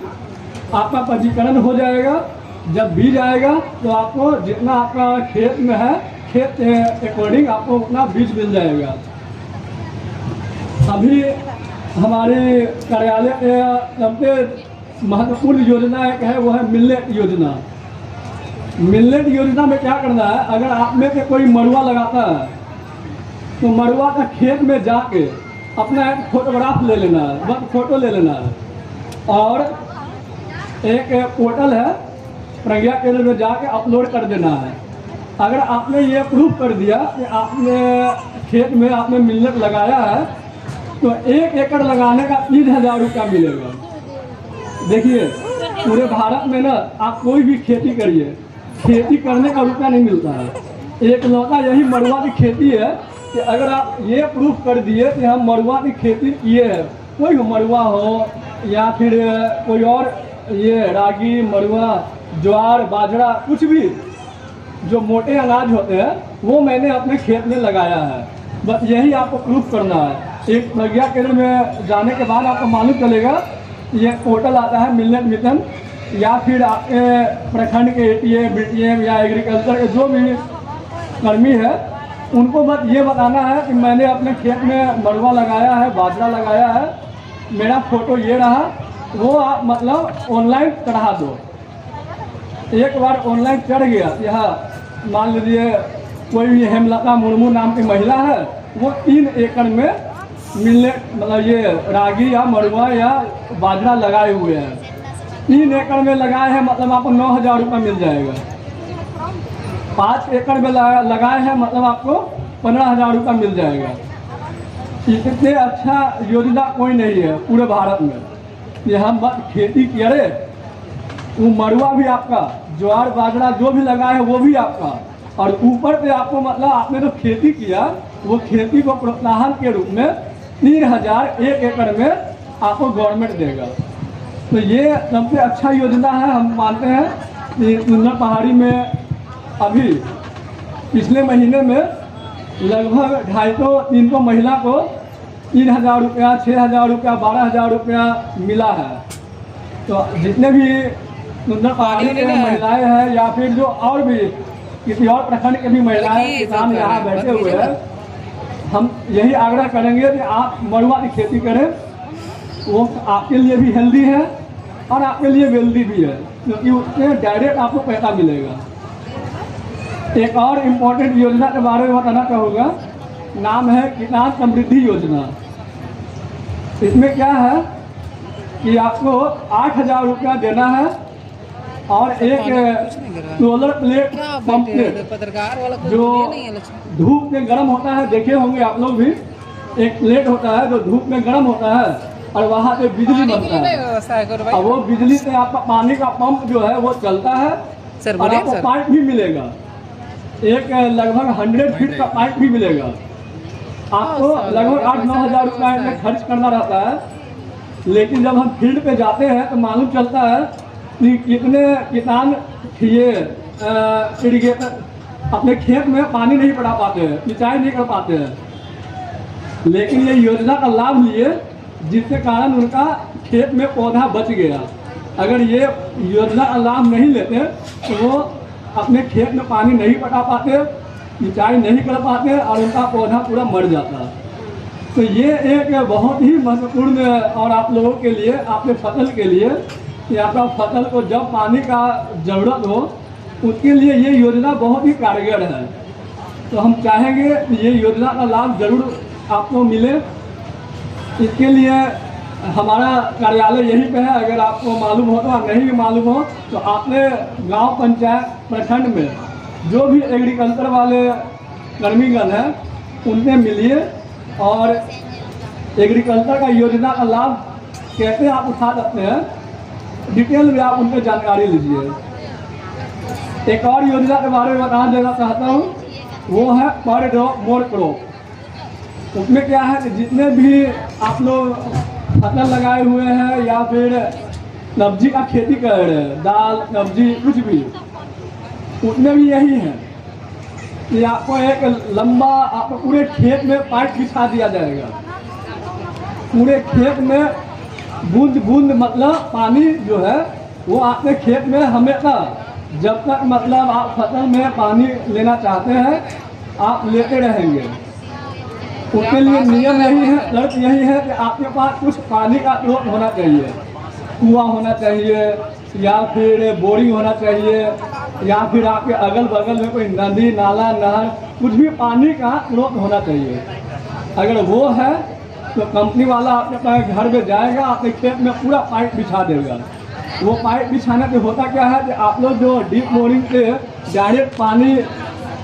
आपका पंजीकरण हो जाएगा। जब बीज आएगा तो आपको जितना आपका खेत में है खेत के अकॉर्डिंग आपको उतना बीज मिल जाएगा। अभी हमारे कार्यालय के सबसे महत्वपूर्ण योजना एक है, वो है मिलेट योजना। मिलेट योजना में क्या करना है, अगर आप में से कोई मड़ुआ लगाता है तो मड़ुआ का खेत में जाके अपना एक फोटोग्राफ ले लेना है, बस फोटो ले लेना है और एक पोर्टल है प्रज्ञा केंद्र में जाके अपलोड कर देना है। अगर आपने ये प्रूफ कर दिया कि आपने खेत में आपने मिलेट लगाया है तो 1 एकड़ लगाने का 30,000 रुपया मिलेगा। देखिए पूरे भारत में ना आप कोई भी खेती करिए, खेती करने का रुपया नहीं मिलता है। एक लौटा यही मड़ुआ की खेती है कि अगर आप ये प्रूफ कर दिए कि हम मड़ुआ की खेती किए हैं, कोई मड़ुआ हो या फिर कोई और ये रागी, मड़ुआ, ज्वार, बाजरा, कुछ भी जो मोटे अनाज होते हैं वो मैंने अपने खेत में लगाया है, बस यही आपको प्रूफ करना है। एक प्रज्ञा केंद्र में जाने के बाद आपको मालूम चलेगा, ये पोर्टल आता है मिलेट मिशन, या फिर आपके प्रखंड के एटीएम बीटीएम या एग्रीकल्चर के जो भी कर्मी है उनको बस ये बताना है कि मैंने अपने खेत में मड़ुआ लगाया है, बाजरा लगाया है, मेरा फोटो ये रहा, वो आप मतलब ऑनलाइन चढ़ा दो। एक बार ऑनलाइन चढ़ गया, यहाँ मान लीजिए कोई भी हेमलता मुर्मू नाम की महिला है, वो 3 एकड़ में मिलेट मतलब ये रागी या मड़ुआ या बाजरा लगाए हुए हैं। 3 एकड़ में लगाए हैं मतलब आपको 9,000 रुपये मिल जाएगा। 5 एकड़ में लगाए हैं मतलब आपको 15,000 रुपये मिल जाएगा। इससे अच्छा योजना कोई नहीं है पूरे भारत में। ये हम बस खेती करें, वो मड़ुआ भी आपका, ज्वार बाजरा जो भी लगाए है वो भी आपका, और ऊपर से आपको मतलब आपने जो खेती किया वो खेती को प्रोत्साहन के रूप में 3,000 1 एकड़ में आपको गवर्नमेंट देगा। तो ये सबसे अच्छा योजना है। हम मानते हैं कि कुंजल पहाड़ी में अभी पिछले महीने में लगभग 250-300 महिला को 3,000 रुपया, 6,000 रुपया, 12,000 रुपया मिला है। तो जितने भी कुंजल पहाड़ी के महिलाएं हैं या फिर जो और भी किसी और प्रखंड के भी महिलाएं किसान यहाँ बैठे हुए हैं, हम यही आग्रह करेंगे कि आप मड़ुआ की खेती करें। वो आपके लिए भी हेल्दी है और आपके लिए वेल्दी भी है, क्योंकि उसमें डायरेक्ट आपको पैसा मिलेगा। एक और इम्पोर्टेंट योजना के बारे में बताना चाहूँगा, नाम है किसान समृद्धि योजना। इसमें क्या है कि आपको 8,000 रुपया देना है और एक सोलर प्लेट पंप जो धूप में गर्म होता है, देखे होंगे आप लोग भी, एक प्लेट होता है जो धूप में गर्म होता है और वहाँ से बिजली बनता है, और वो बिजली से आपका पानी का पंप जो है वो चलता है और आपको पाइप भी मिलेगा, एक लगभग 100 फीट का पाइप भी मिलेगा। आपको लगभग 8-9 हज़ार रुपया में खर्च करना रहता है, लेकिन जब हम फील्ड पे जाते हैं तो मालूम चलता है कि कितने किसान ये इरिगेटर अपने खेत में पानी नहीं पटा पाते हैं, सिंचाई नहीं कर पाते हैं, लेकिन ये योजना का लाभ लिए जिसके कारण उनका खेत में पौधा बच गया। अगर ये योजना का लाभ नहीं लेते तो वो अपने खेत में पानी नहीं पटा पाते, सिंचाई नहीं कर पाते और उनका पौधा पूरा मर जाता। तो ये एक बहुत ही महत्वपूर्ण और आप लोगों के लिए, आपके फसल के लिए, कि आपका फसल को जब पानी का ज़रूरत हो उसके लिए ये योजना बहुत ही कारगर है। तो हम चाहेंगे कि ये योजना का लाभ ज़रूर आपको मिले। इसके लिए हमारा कार्यालय यहीं पे है, अगर आपको मालूम हो तो, नहीं भी मालूम हो तो आपने गांव पंचायत प्रखंड में जो भी एग्रीकल्चर वाले कर्मीगण हैं उनसे मिलिए और एग्रीकल्चर का योजना का लाभ कैसे आप उठा सकते हैं डिटेल में आप उनसे जानकारी लीजिए। एक और योजना के बारे में बता देना चाहता हूँ, वो है पर ड्रॉप मोर क्रॉप। उसमें क्या है कि जितने भी आप लोग फसल लगाए हुए हैं या फिर सब्जी का खेती कर रहे हैं, दाल सब्जी कुछ भी, उसमें भी यही है कि आपको एक लंबा आपको पूरे खेत में पाइप बिछा दिया जाएगा। पूरे खेत में बूंद बूंद मतलब पानी जो है वो आपके खेत में हमेशा, जब तक मतलब आप फसल में पानी लेना चाहते हैं आप लेते रहेंगे। उसके लिए नियम यही है, शर्त यही है कि आपके पास कुछ पानी का स्रोत होना चाहिए, कुआं होना चाहिए या फिर बोरिंग होना चाहिए या फिर आपके अगल बगल में कोई नदी नाला नहर कुछ भी पानी का स्रोत होना चाहिए। अगर वो है तो कंपनी वाला आपके पास घर में जाएगा, आपके खेत में पूरा पाइप बिछा देगा। वो पाइप बिछाने से होता क्या है कि आप लोग जो डीप बोरिंग से डायरेक्ट पानी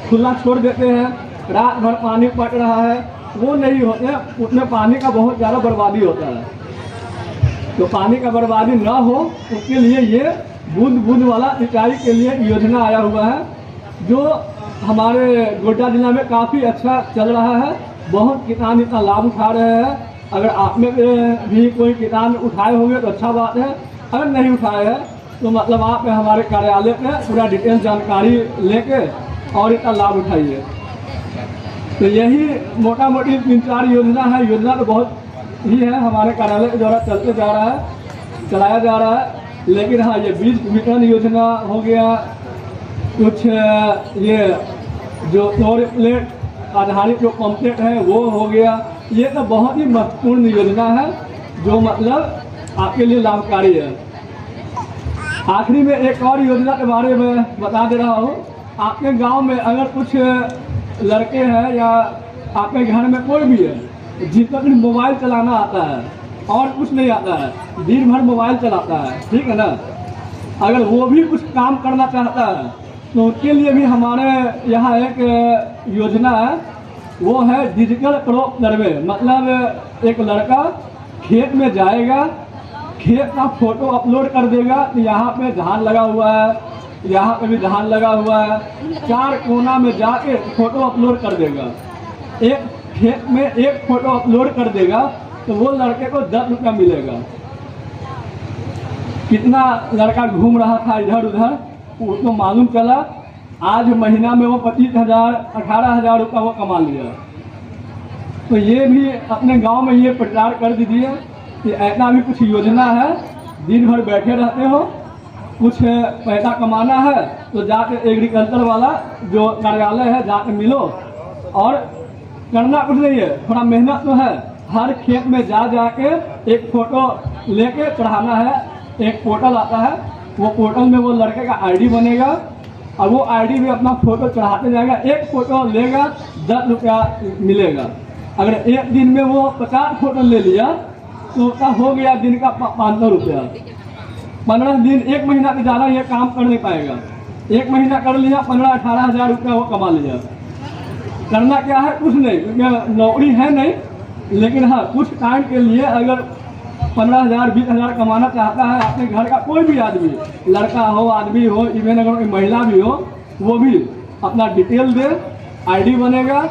खुला छोड़ देते हैं, रात भर पानी पट रहा है, वो नहीं होते, उसमें पानी का बहुत ज़्यादा बर्बादी होता है। तो पानी का बर्बादी ना हो उसके लिए ये बूंद बूंद वाला सिंचाई के लिए योजना आया हुआ है, जो हमारे गोड्डा जिला में काफ़ी अच्छा चल रहा है। बहुत किसान इसका लाभ उठा रहे हैं। अगर आप में भी कोई किसान उठाए होंगे तो अच्छा बात है, अगर नहीं उठाए हैं तो मतलब आप हमारे कार्यालय में पूरा डिटेल जानकारी लेके और इसका लाभ उठाइए। तो यही मोटा मोटी 3-4 योजना है। योजना तो बहुत ही है, हमारे कार्यालय के द्वारा चलते जा रहा है, चलाया जा रहा है। लेकिन हाँ ये बीज वितरण योजना हो गया, कुछ ये जो फ्लोर प्लेट आधारित जो पम्पलेट है वो हो गया, ये तो बहुत ही महत्वपूर्ण योजना है जो मतलब आपके लिए लाभकारी है। आखिरी में एक और योजना के बारे में बता दे रहा हूँ। आपके गांव में अगर कुछ लड़के हैं या आपके घर में कोई भी है जिसको सिर्फ मोबाइल चलाना आता है और कुछ नहीं आता है, दिन भर मोबाइल चलाता है, ठीक है ना, अगर वो भी कुछ काम करना चाहता है तो उसके लिए भी हमारे यहाँ एक योजना है, वो है डिजिटल क्रॉप सर्वे। मतलब एक लड़का खेत में जाएगा, खेत का फोटो अपलोड कर देगा कि यहाँ पे धान लगा हुआ है, यहाँ पे भी धान लगा हुआ है, 4 कोना में जाके फोटो अपलोड कर देगा। एक खेत में एक फोटो अपलोड कर देगा तो वो लड़के को 10 रुपया मिलेगा। कितना लड़का घूम रहा था इधर उधर, उसको मालूम चला, आज महीना में वो 25,000 18,000 रुपया वो कमा लिया। तो ये भी अपने गांव में ये प्रचार कर दीजिए कि ऐसा भी कुछ योजना है, दिन भर बैठे रहते हो, कुछ पैसा कमाना है तो जाके एग्रीकल्चर वाला जो कार्यालय है जाके मिलो, और करना कुछ नहीं है, थोड़ा मेहनत तो है, हर खेत में जाके एक फोटो लेके चढ़ाना है। एक पोर्टल आता है, वो पोर्टल में वो लड़के का आईडी बनेगा और वो आईडी में अपना फोटो चढ़ाते जाएगा, एक फोटो लेगा 10 रुपया मिलेगा। अगर एक दिन में वो 50 फोटो ले लिया तो उसका हो गया दिन का 500 रुपया। 15 दिन, 1 महीना से ज़्यादा ये काम कर नहीं पाएगा। 1 महीना कर लिया, 15-18 हज़ार रुपया वो कमा लिया। करना क्या है, कुछ नहीं, क्योंकि नौकरी है नहीं, लेकिन हाँ कुछ टाइम के लिए अगर 15,000 20,000 कमाना चाहता है, अपने घर का कोई भी आदमी, लड़का हो, आदमी हो, इवन अगर कोई महिला भी हो, वो भी अपना डिटेल दे, आईडी बनेगा।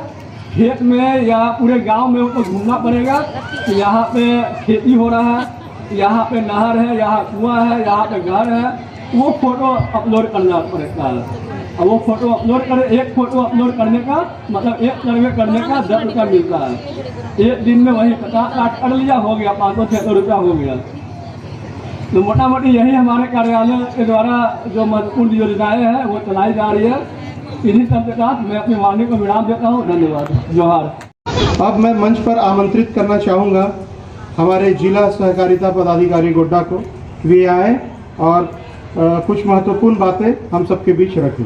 खेत में या पूरे गांव में उनको घूमना पड़ेगा कि यहाँ पे खेती हो रहा है, यहाँ पे नहर है, यहाँ कुआं है, यहाँ पे घर है, वो फोटो अपलोड करना पड़ता है। और वो फोटो अपलोड करे, एक फोटो अपलोड करने का मतलब एक सर्वे करने का 10 रुपया मिलता है। एक दिन में वही 50-60 कर लिया, हो गया 500-600 रुपया हो गया। तो मोटा मोटी यही हमारे कार्यालय के द्वारा जो महत्वपूर्ण योजनाएं हैं वो चलाई जा रही है। इन्हीं सब के साथ मैं अपनी वाणी को विराम देता हूँ। धन्यवाद। जोहार। अब मैं मंच पर आमंत्रित करना चाहूँगा हमारे जिला सहकारिता पदाधिकारी गोड्डा को, वे आए और कुछ महत्वपूर्ण बातें हम सबके बीच रखें।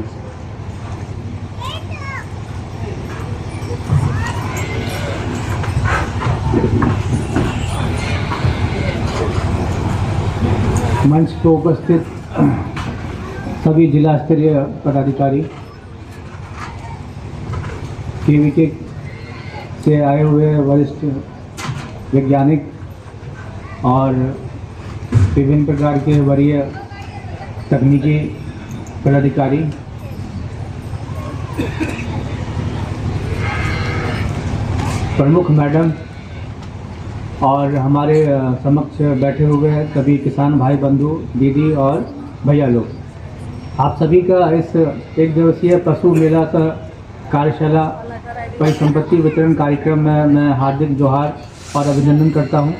मंच पर उपस्थित सभी जिला स्तरीय पदाधिकारी, केवीके से आए हुए वरिष्ठ वैज्ञानिक और विभिन्न प्रकार के वरीय तकनीकी पदाधिकारी, प्रमुख मैडम और हमारे समक्ष बैठे हुए हैं सभी किसान भाई बंधु, दीदी और भैया लोग, आप सभी का इस 1 दिवसीय पशु मेला का कार्यशाला परिसंपत्ति वितरण कार्यक्रम में मैं हार्दिक जोहार और अभिनंदन करता हूं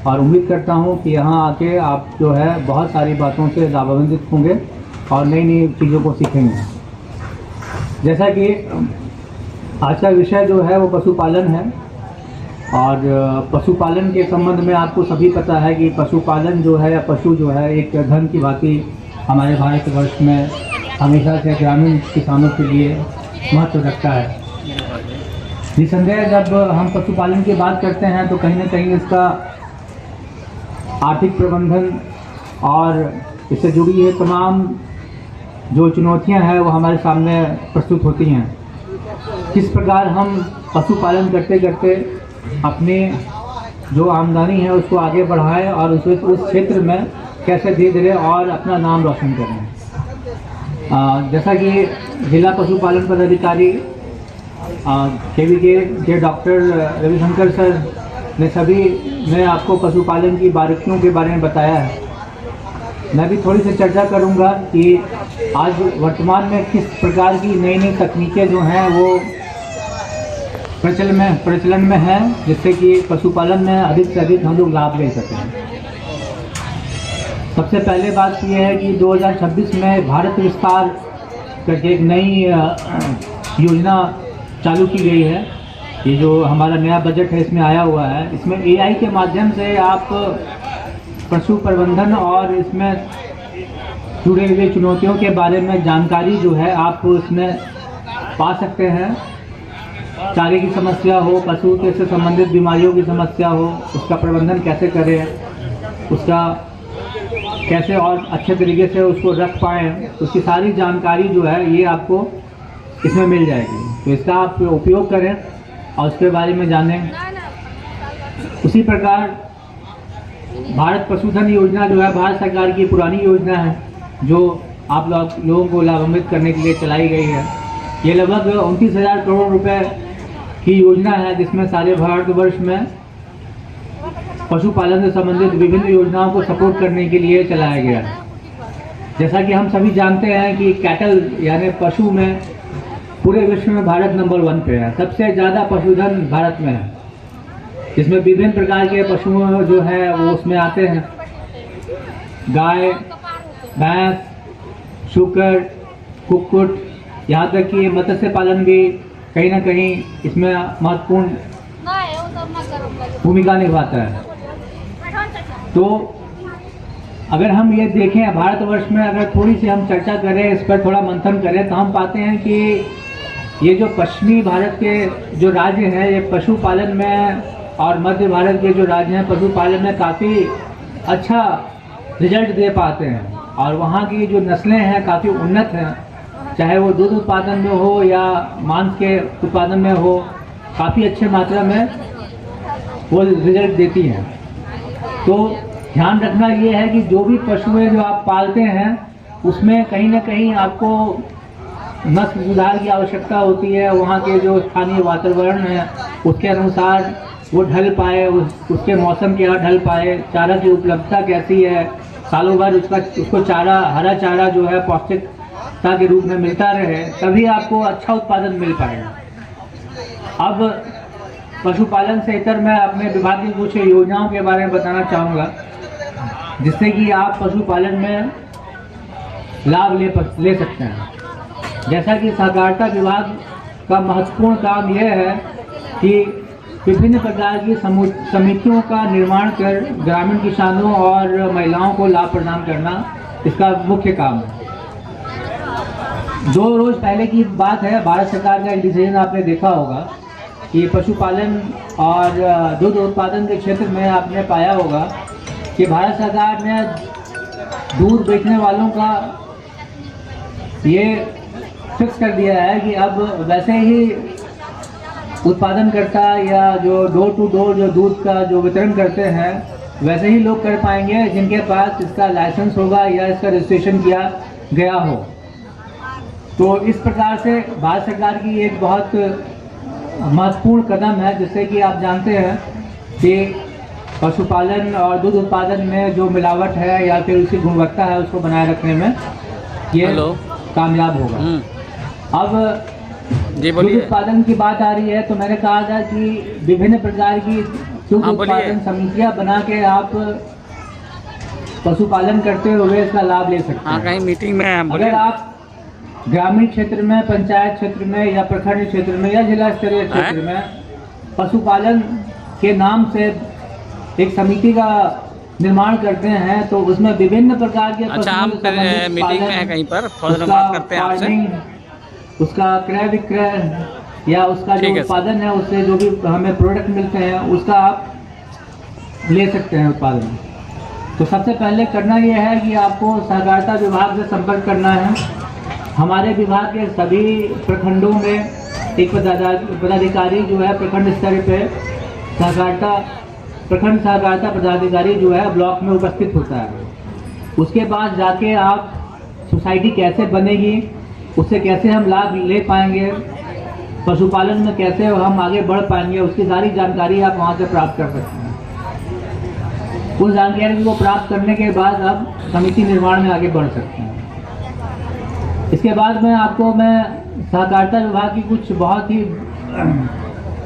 और उम्मीद करता हूं कि यहां आके आप जो है बहुत सारी बातों से लाभान्वित होंगे और नई नई चीज़ों को सीखेंगे। जैसा कि आज का विषय जो है वो पशुपालन है और पशुपालन के संबंध में आपको सभी पता है कि पशुपालन जो है या पशु जो है एक धन की भांति हमारे भारतवर्ष में हमेशा से ग्रामीण किसानों के लिए महत्व रखता है। निसंदेह जब हम पशुपालन की बात करते हैं तो कहीं ना कहीं इसका आर्थिक प्रबंधन और इससे जुड़ी है तमाम जो चुनौतियां हैं वो हमारे सामने प्रस्तुत होती हैं। किस प्रकार हम पशुपालन करते करते अपने जो आमदनी है उसको आगे बढ़ाएं और उस क्षेत्र में कैसे धीरे धीरे और अपना नाम रोशन करें। जैसा कि जिला पशुपालन पदाधिकारी केवीके के डॉक्टर रविशंकर सर ने सभी ने आपको पशुपालन की बारीकियों के बारे में बताया है। मैं भी थोड़ी सी चर्चा करूंगा कि आज वर्तमान में किस प्रकार की नई नई तकनीकें जो हैं वो प्रचलन में है, जिससे कि पशुपालन में अधिक से अधिक हम लोग लाभ ले सकें। सबसे पहले बात यह है कि 2026 में भारत विस्तार करके एक नई योजना चालू की गई है। ये जो हमारा नया बजट है इसमें आया हुआ है। इसमें AI के माध्यम से आप पशु प्रबंधन और इसमें जुड़े हुए चुनौतियों के बारे में जानकारी जो है आप इसमें पा सकते हैं। चारे की समस्या हो, पशु से संबंधित बीमारियों की समस्या हो, उसका प्रबंधन कैसे करें, उसका कैसे और अच्छे तरीके से उसको रख पाएँ, उसकी सारी जानकारी जो है ये आपको इसमें मिल जाएगी। तो इसका आप उपयोग करें और उसके बारे में जानें। उसी प्रकार भारत पशुधन योजना जो है भारत सरकार की पुरानी योजना है जो आप लोगों को लाभान्वित करने के लिए चलाई गई है। ये लगभग 29,000 करोड़ रुपए की योजना है जिसमें सारे भारतवर्ष में पशुपालन से संबंधित विभिन्न योजनाओं को सपोर्ट करने के लिए चलाया गया है। जैसा कि हम सभी जानते हैं कि कैटल यानी पशु में पूरे विश्व में भारत नंबर 1 पे है। सबसे ज़्यादा पशुधन भारत में है, जिसमें विभिन्न प्रकार के पशु जो है वो उसमें आते हैं। गाय, भैंस, शूकर, कुक्कुट, यहाँ तक कि मत्स्य पालन भी कहीं ना कहीं इसमें महत्वपूर्ण भूमिका निभाता है। तो अगर हम ये देखें भारतवर्ष में, अगर थोड़ी सी हम चर्चा करें, इस पर थोड़ा मंथन करें, तो हम पाते हैं कि ये जो पश्चिमी भारत के जो राज्य हैं ये पशुपालन में, और मध्य भारत के जो राज्य हैं पशुपालन में काफ़ी अच्छा रिजल्ट दे पाते हैं। और वहाँ की जो नस्लें हैं काफ़ी उन्नत हैं, चाहे वो दूध उत्पादन में हो या मांस के उत्पादन में हो, काफ़ी अच्छे मात्रा में वो रिजल्ट देती हैं। तो ध्यान रखना ये है कि जो भी पशुएं जो आप पालते हैं उसमें कहीं ना कहीं आपको नस्ल सुधार की आवश्यकता होती है। वहाँ के जो स्थानीय वातावरण है उसके अनुसार वो ढल पाए, उसके मौसम के यहाँ ढल पाए, चारा की उपलब्धता कैसी है, सालों भर उसको चारा, हरा चारा जो है पौष्टिकता के रूप में मिलता रहे, तभी आपको अच्छा उत्पादन मिल पाएगा। अब पशुपालन से इतर मैं अपने विभाग की कुछ योजनाओं के बारे में बताना चाहूँगा जिससे कि आप पशुपालन में लाभ ले सकते हैं। जैसा कि सहकारिता विभाग का महत्वपूर्ण काम यह है कि विभिन्न प्रकार की समितियों का निर्माण कर ग्रामीण किसानों और महिलाओं को लाभ प्रदान करना इसका मुख्य काम है। 2 रोज पहले की बात है, भारत सरकार का एक डिसीजन आपने देखा होगा कि पशुपालन और दूध उत्पादन के क्षेत्र में आपने पाया होगा कि भारत सरकार ने दूध बेचने वालों का ये फिक्स कर दिया है कि अब वैसे ही उत्पादनकर्ता या जो डोर टू डोर जो दूध का जो वितरण करते हैं वैसे ही लोग कर पाएंगे जिनके पास इसका लाइसेंस होगा या इसका रजिस्ट्रेशन किया गया हो। तो इस प्रकार से भारत सरकार की एक बहुत महत्वपूर्ण कदम है जिससे कि आप जानते हैं कि पशुपालन और दूध उत्पादन में जो मिलावट है या फिर उसकी गुणवत्ता है उसको बनाए रखने में ये कामयाब होगा। अब दूध उत्पादन की बात आ रही है तो मैंने कहा था कि विभिन्न प्रकार की दूध उत्पादन समितियां बना के आप पशुपालन करते हुए इसका लाभ ले सकते हैं। कहीं मीटिंग में अगर आप ग्रामीण क्षेत्र में, पंचायत क्षेत्र में या प्रखंड क्षेत्र में या जिला स्तरीय क्षेत्र में पशुपालन के नाम से एक समिति का निर्माण करते हैं तो उसमें विभिन्न प्रकार के मीटिंग में है कहीं पर बात करते हैं आपसे, उसका क्रय विक्रय या उसका जो उत्पादन है उससे जो भी हमें प्रोडक्ट मिलते हैं उसका आप ले सकते हैं उत्पादन। तो सबसे पहले करना यह है कि आपको सहकारिता विभाग से संपर्क करना है। हमारे विभाग के सभी प्रखंडों में एक पदाधिकारी जो है प्रखंड स्तर पे प्रखंड सहकारिता पदाधिकारी जो है ब्लॉक में उपस्थित होता है। उसके बाद जाके आप सोसाइटी कैसे बनेगी, उससे कैसे हम लाभ ले पाएंगे, पशुपालन में कैसे हम आगे बढ़ पाएंगे, उसकी सारी जानकारी आप वहाँ से प्राप्त कर सकते हैं। उस जानकारी को प्राप्त करने के बाद आप समिति निर्माण में आगे बढ़ सकते हैं। इसके बाद में आपको मैं सहकारिता विभाग की कुछ बहुत ही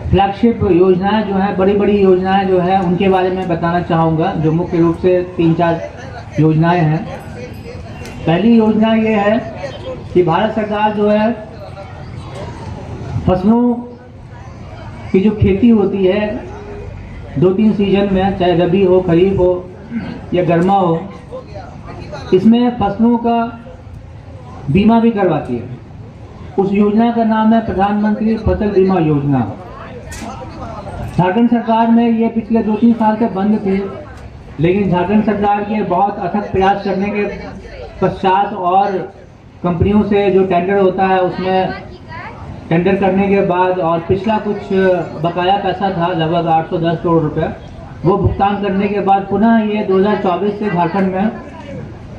फ्लैगशिप योजनाएं जो हैं, बड़ी बड़ी योजनाएं जो है उनके बारे में बताना चाहूँगा, जो मुख्य रूप से 3-4 योजनाएं हैं। पहली योजना ये है कि भारत सरकार जो है फसलों की जो खेती होती है 2-3 सीजन में, चाहे रबी हो, खरीफ हो या गर्मा हो, इसमें फसलों का बीमा भी करवाती है। उस योजना का नाम है प्रधानमंत्री फसल बीमा योजना। झारखंड सरकार में ये पिछले 2-3 साल से बंद थी, लेकिन झारखंड सरकार के बहुत अथक प्रयास करने के पश्चात और कंपनियों से जो टेंडर होता है उसमें टेंडर करने के बाद और पिछला कुछ बकाया पैसा था लगभग 810 करोड़ रुपए, वो भुगतान करने के बाद पुनः ये 2024 से झारखंड में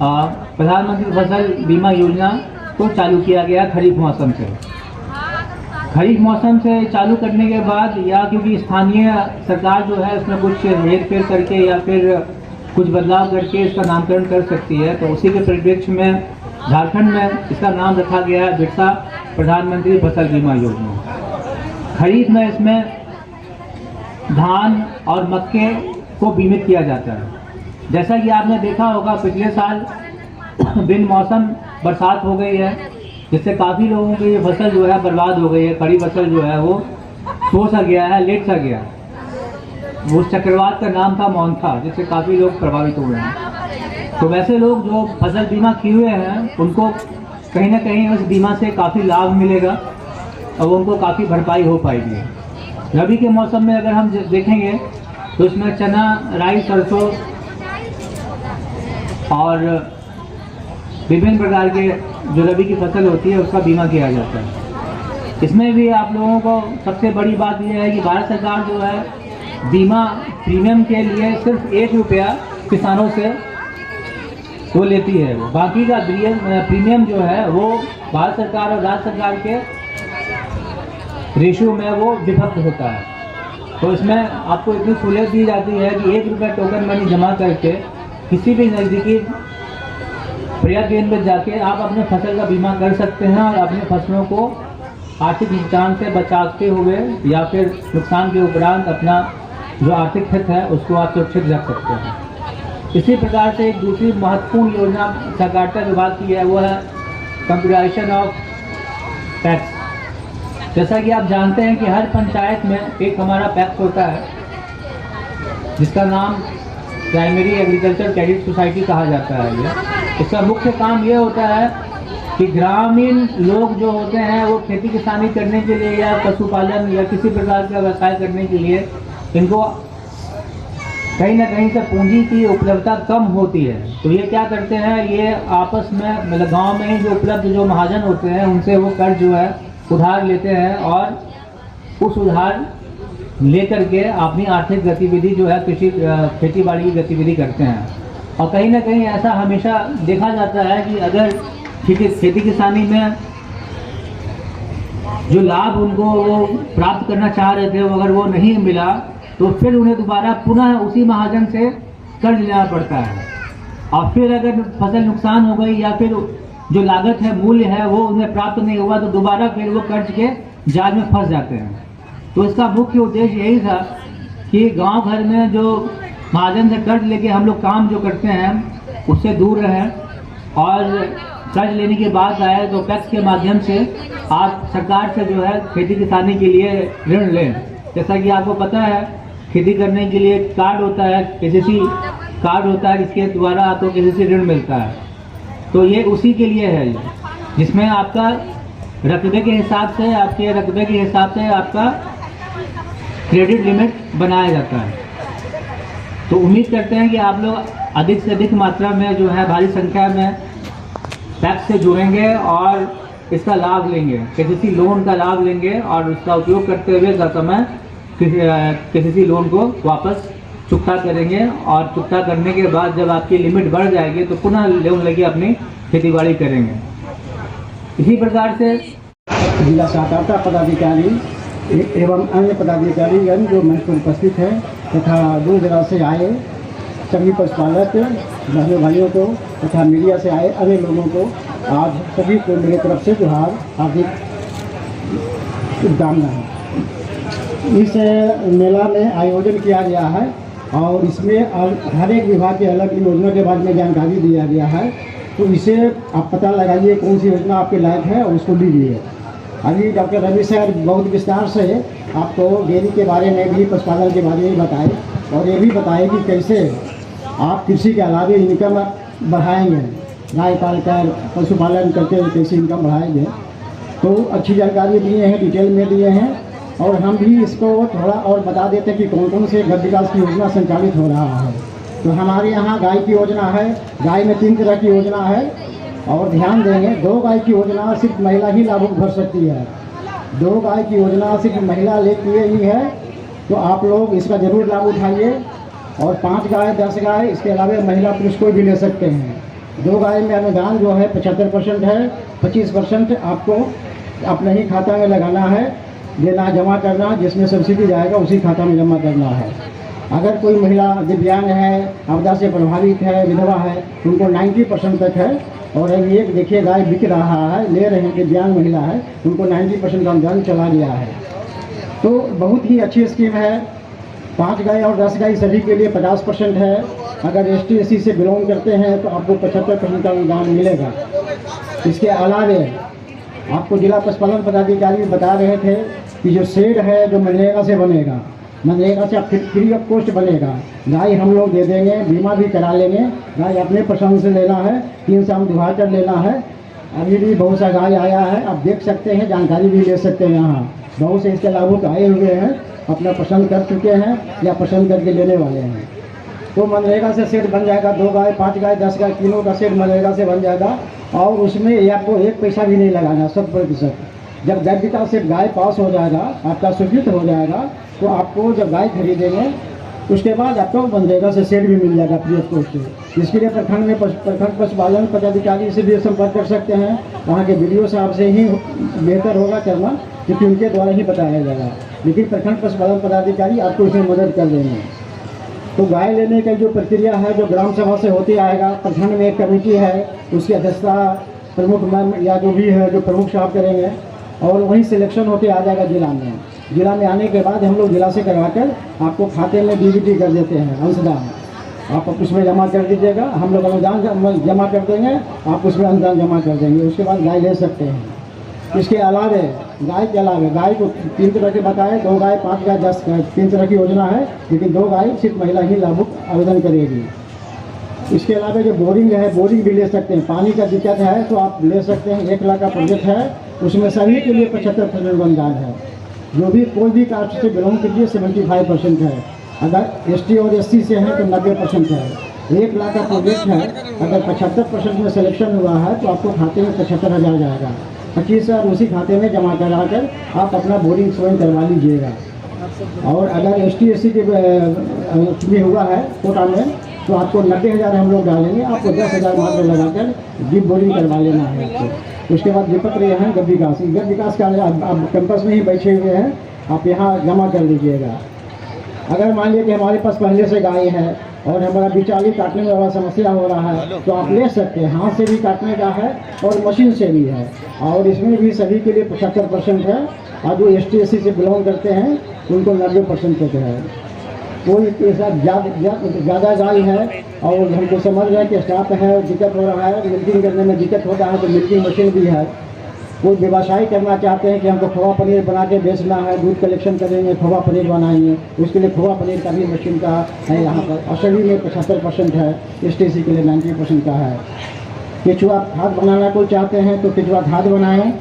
प्रधानमंत्री फसल बीमा योजना को चालू किया गया खरीफ मौसम से। खरीफ मौसम से चालू करने के बाद या क्योंकि स्थानीय सरकार जो है उसमें कुछ हेर फेर करके या फिर कुछ बदलाव करके इसका नामकरण कर सकती है, तो उसी के परिप्रेक्ष्य में झारखंड में इसका नाम रखा गया है बिरसा प्रधानमंत्री फसल बीमा योजना। खरीफ में इसमें धान और मक्के को बीमित किया जाता है। जैसा कि आपने देखा होगा पिछले साल बिन मौसम बरसात हो गई है, जिससे काफ़ी लोगों की ये फसल जो है बर्बाद हो गई है। खड़ी फसल जो है वो सो सा गया है, लेट सा गया। वो चक्रवात का नाम था मोन्था, जिससे काफ़ी लोग प्रभावित हुए हैं। तो वैसे लोग जो फसल बीमा किए हुए हैं उनको कहीं ना कहीं उस बीमा से काफ़ी लाभ मिलेगा और उनको काफ़ी भरपाई हो पाएगी। रबी के मौसम में अगर हम देखेंगे तो इसमें चना, राई, सरसों और विभिन्न प्रकार के जो रबी की फसल होती है उसका बीमा किया जाता है। इसमें भी आप लोगों को सबसे बड़ी बात यह है कि भारत सरकार जो है बीमा प्रीमियम के लिए सिर्फ 1 रुपया किसानों से वो लेती है। वो बाकी का प्रीमियम जो है वो भारत सरकार और राज्य सरकार के रेशियो में वो विभक्त होता है। तो इसमें आपको इतनी सहूलियत दी जाती है कि 1 रुपया टोकन मनी जमा करके किसी भी नज़दीकी प्रयाग केंद्र में जाके आप अपने फसल का बीमा कर सकते हैं और अपने फसलों को आर्थिक नुकसान से बचाते हुए या फिर नुकसान के उपरांत अपना जो आर्थिक हित है उसको आप सुरक्षित रख सकते हैं। इसी प्रकार से एक दूसरी महत्वपूर्ण योजना सहकारिता विभाग की है, वो है कंप्यूटराइजेशन ऑफ पैक्स। जैसा कि आप जानते हैं कि हर पंचायत में एक हमारा पैक्स होता है जिसका नाम प्राइमरी एग्रीकल्चर क्रेडिट सोसाइटी कहा जाता है। इसका मुख्य काम ये होता है कि ग्रामीण लोग जो होते हैं वो खेती किसानी करने के लिए या पशुपालन या किसी प्रकार का व्यवसाय करने के लिए इनको कहीं ना कहीं से पूंजी की उपलब्धता कम होती है। तो ये क्या करते हैं, ये आपस में मतलब गांव में ही जो उपलब्ध जो महाजन होते हैं उनसे वो कर्ज जो है उधार लेते हैं और उस उधार लेकर के अपनी आर्थिक गतिविधि जो है कृषि खेती बाड़ी की गतिविधि करते हैं। और कहीं ना कहीं ऐसा हमेशा देखा जाता है कि अगर खेती किसानी में जो लाभ उनको वो प्राप्त करना चाह रहे थे अगर वो नहीं मिला तो फिर उन्हें दोबारा पुनः उसी महाजन से कर्ज लेना पड़ता है। और फिर अगर फसल नुकसान हो गई या फिर जो लागत है, मूल्य है, वो उन्हें प्राप्त नहीं हुआ तो दोबारा फिर वो कर्ज के जाल में फंस जाते हैं। तो इसका मुख्य उद्देश्य यही था कि गांव घर में जो महाजन से कर्ज लेके हम लोग काम जो करते हैं उससे दूर रहें और कर्ज लेने की बात आए तो पैक्स के माध्यम से आप सरकार से जो है खेती किसानी के लिए ऋण लें। जैसा कि आपको पता है खेती करने के लिए कार्ड होता है, केसीसी कार्ड होता है, जिसके द्वारा आपको केसीसी ऋण मिलता है। तो ये उसी के लिए है जिसमें आपका रकबे के हिसाब से आपका क्रेडिट लिमिट बनाया जाता है। तो उम्मीद करते हैं कि आप लोग अधिक से अधिक मात्रा में जो है भारी संख्या में पैक्स से जुड़ेंगे और इसका लाभ लेंगे, केसीसी लोन का लाभ लेंगे और उसका उपयोग करते हुए समय केसीसी लोन को वापस चुकता करेंगे और चुकता करने के बाद जब आपकी लिमिट बढ़ जाएगी तो पुनः लोन लेके अपनी खेतीबाड़ी करेंगे। इसी प्रकार से जिला सहकारिता पदाधिकारी एवं अन्य पदाधिकारीगण जो मंच पर उपस्थित हैं तथा दूर दराज से आए सभी पशुपालक बहनों भाइयों को तथा मीडिया से आए अन्य लोगों को आज सभी को मेरी तरफ से जोहार, हार्दिक शुभकामनाएं। इस मेला में आयोजन किया गया है और इसमें हर एक विभाग के अलग योजना के बारे में जानकारी दिया गया है। तो इसे आप पता लगाइए कौन सी योजना आपके लायक है और उसको लीजिए। अभी डॉक्टर रवि सर बहुत विस्तार से आपको डेयरी के बारे में भी, पशुपालन के बारे में बताए और ये भी बताए कि कैसे आप कृषि के अलावा इनकम बढ़ाएंगे, गाय पाल कर पशुपालन करके कैसे इनकम बढ़ाएंगे। तो अच्छी जानकारी दिए हैं, डिटेल में दिए हैं। और हम भी इसको थोड़ा और बता देते हैं कि कौन कौन से गद्य विकास की योजना संचालित हो रहा है। तो हमारे यहाँ गाय की योजना है, गाय में 3 तरह की योजना है। और ध्यान देंगे, 2 गाय की योजना सिर्फ महिला ही लाभुक भर सकती है। 2 गाय की योजना सिर्फ महिला लेती ही है। तो आप लोग इसका ज़रूर लाभ उठाइए। और 5 गाय 10 गाय इसके अलावा महिला पुरुष को भी ले सकते हैं। 2 गाय में अनुदान जो है 75% है, 25% आपको अपने ही खाता में लगाना है, देना जमा करना, जिसमें सब्सिडी जाएगा उसी खाता में जमा करना है। अगर कोई महिला दिव्यांग है, आपदा से प्रभावित है, विधवा है, उनको 90% तक है। और अभी एक देखिए गाय बिक रहा है, ले रहे हैं, दिव्यांग महिला है, उनको 90% का अनुदान चला गया है। तो बहुत ही अच्छी स्कीम है। 5 गाय और 10 गाय सभी के लिए 50% है। अगर ST/SC से बिलोंग करते हैं तो आपको 75% का अनुदान मिलेगा। इसके अलावे आपको जिला पशुपालन पदाधिकारी बता रहे थे कि जो शेड है जो मनरेगा से बनेगा, मनरेगा से आप फ्री ऑफ कॉस्ट बनेगा। गाय हम लोग दे देंगे, बीमा भी करा लेंगे। गाय अपने पसंद से लेना है, 3 शाम दुहा कर लेना है। अभी भी बहुत सा गाय आया है, आप देख सकते हैं, जानकारी भी ले सकते हैं। यहाँ बहुत से इसके लाभुक आए हुए हैं, अपना पसंद कर चुके हैं या पसंद करके लेने वाले हैं। तो मनरेगा से सेट बन जाएगा। 2 गाय 5 गाय 10 गाय तीनों का सेट मनरेगा से बन जाएगा। और उसमें आपको 1 पैसा भी नहीं लगाना, 100%। जब गद्य विकास से गाय पास हो जाएगा, आपका स्वीकृत हो जाएगा, तो आपको जब गाय खरीदेंगे उसके बाद आपको मनरेगा से सेट भी मिल जाएगा फ्री ऑफ कॉस्ट। इसके लिए प्रखंड पशुपालन पदाधिकारी से भी संपर्क कर सकते हैं। वहाँ के BDO साहब से ही बेहतर होगा करना, क्योंकि उनके द्वारा ही बताया जाएगा। लेकिन प्रखंड पशुपालन पदाधिकारी आपको इसमें मदद कर देंगे। तो गाय लेने की जो प्रक्रिया है, जो ग्राम सभा से होती आएगा, प्रखंड में एक कमेटी है, उसकी अध्यक्षता प्रमुख मैम या जो भी है, जो प्रमुख साहब करेंगे। और वहीं सिलेक्शन होते आ जाएगा जिला में। जिला में आने के बाद हम लोग जिला से करवाकर आपको खाते में DBT कर देते हैं, अंशदान। आप उसमें जमा कर दीजिएगा, हम लोग अनुदान जमा कर देंगे, आप उसमें अनुदान जमा कर देंगे। उसके बाद गाय ले सकते हैं। इसके अलावे गाय के अलावे गाय को 3 तरह के बताए, 2 गाय 5 गाय 10 गाय 3 तरह की योजना है। लेकिन 2 गाय सिर्फ महिला ही लाभुक आवेदन करेगी। इसके अलावा जो बोरिंग है, बोरिंग भी ले सकते हैं। पानी का दिक्कत है तो आप ले सकते हैं। 1 लाख का प्रोजेक्ट है, उसमें सभी के लिए 75% अनुदान है। जो भी कोई भी कास्ट से बिलोंग कीजिए 75% है। अगर ST और SC से हैं तो 90% है। 1 लाख का प्रोजेक्ट है, अगर 75% में सिलेक्शन हुआ है तो आपको खाते में 75,000 जाएगा। 25,000 उसी खाते में जमा करा कर आप अपना बोरिंग स्वयं करवा लीजिएगा। और अगर ST/SC के में हुआ है कोटा में तो आपको 90,000 हम लोग डालेंगे, आपको 10,000 मात्र लगाकर डीप बोरिंग करवा लेना है आपको। उसके बाद विपत्र हैं गद्य विकास का आप कैंपस में ही बैठे हुए हैं, आप यहाँ जमा कर लीजिएगा। अगर मान लीजिए कि हमारे पास पहले से गाय है और हमारा बिचाली काटने में बड़ा समस्या हो रहा है तो आप ले सकते हैं। हाथ से भी काटने का है और मशीन से भी है। और इसमें भी सभी के लिए 75% है। और जो ST/SC से बिलोंग करते हैं उनको 90% तक है। कोई ऐसा ज़्यादा गाय है और हमको समझ रहे हैं कि स्टाफ है, दिक्कत हो रहा है, मिल्किंग करने में दिक्कत होता है, तो मिल्किंग मशीन भी है। कोई व्यवसाय करना चाहते हैं कि हमको खोवा पनीर बना के बेचना है, दूध कलेक्शन करेंगे, खोवा पनीर बनाएंगे, उसके लिए खोवा पनीर का भी मशीन का है यहाँ पर। और सभी में 75% है, ST/SC के लिए 90% का है। केचुआ खाद बनाना कोई चाहते हैं तो केचुआ खाद बनाएं।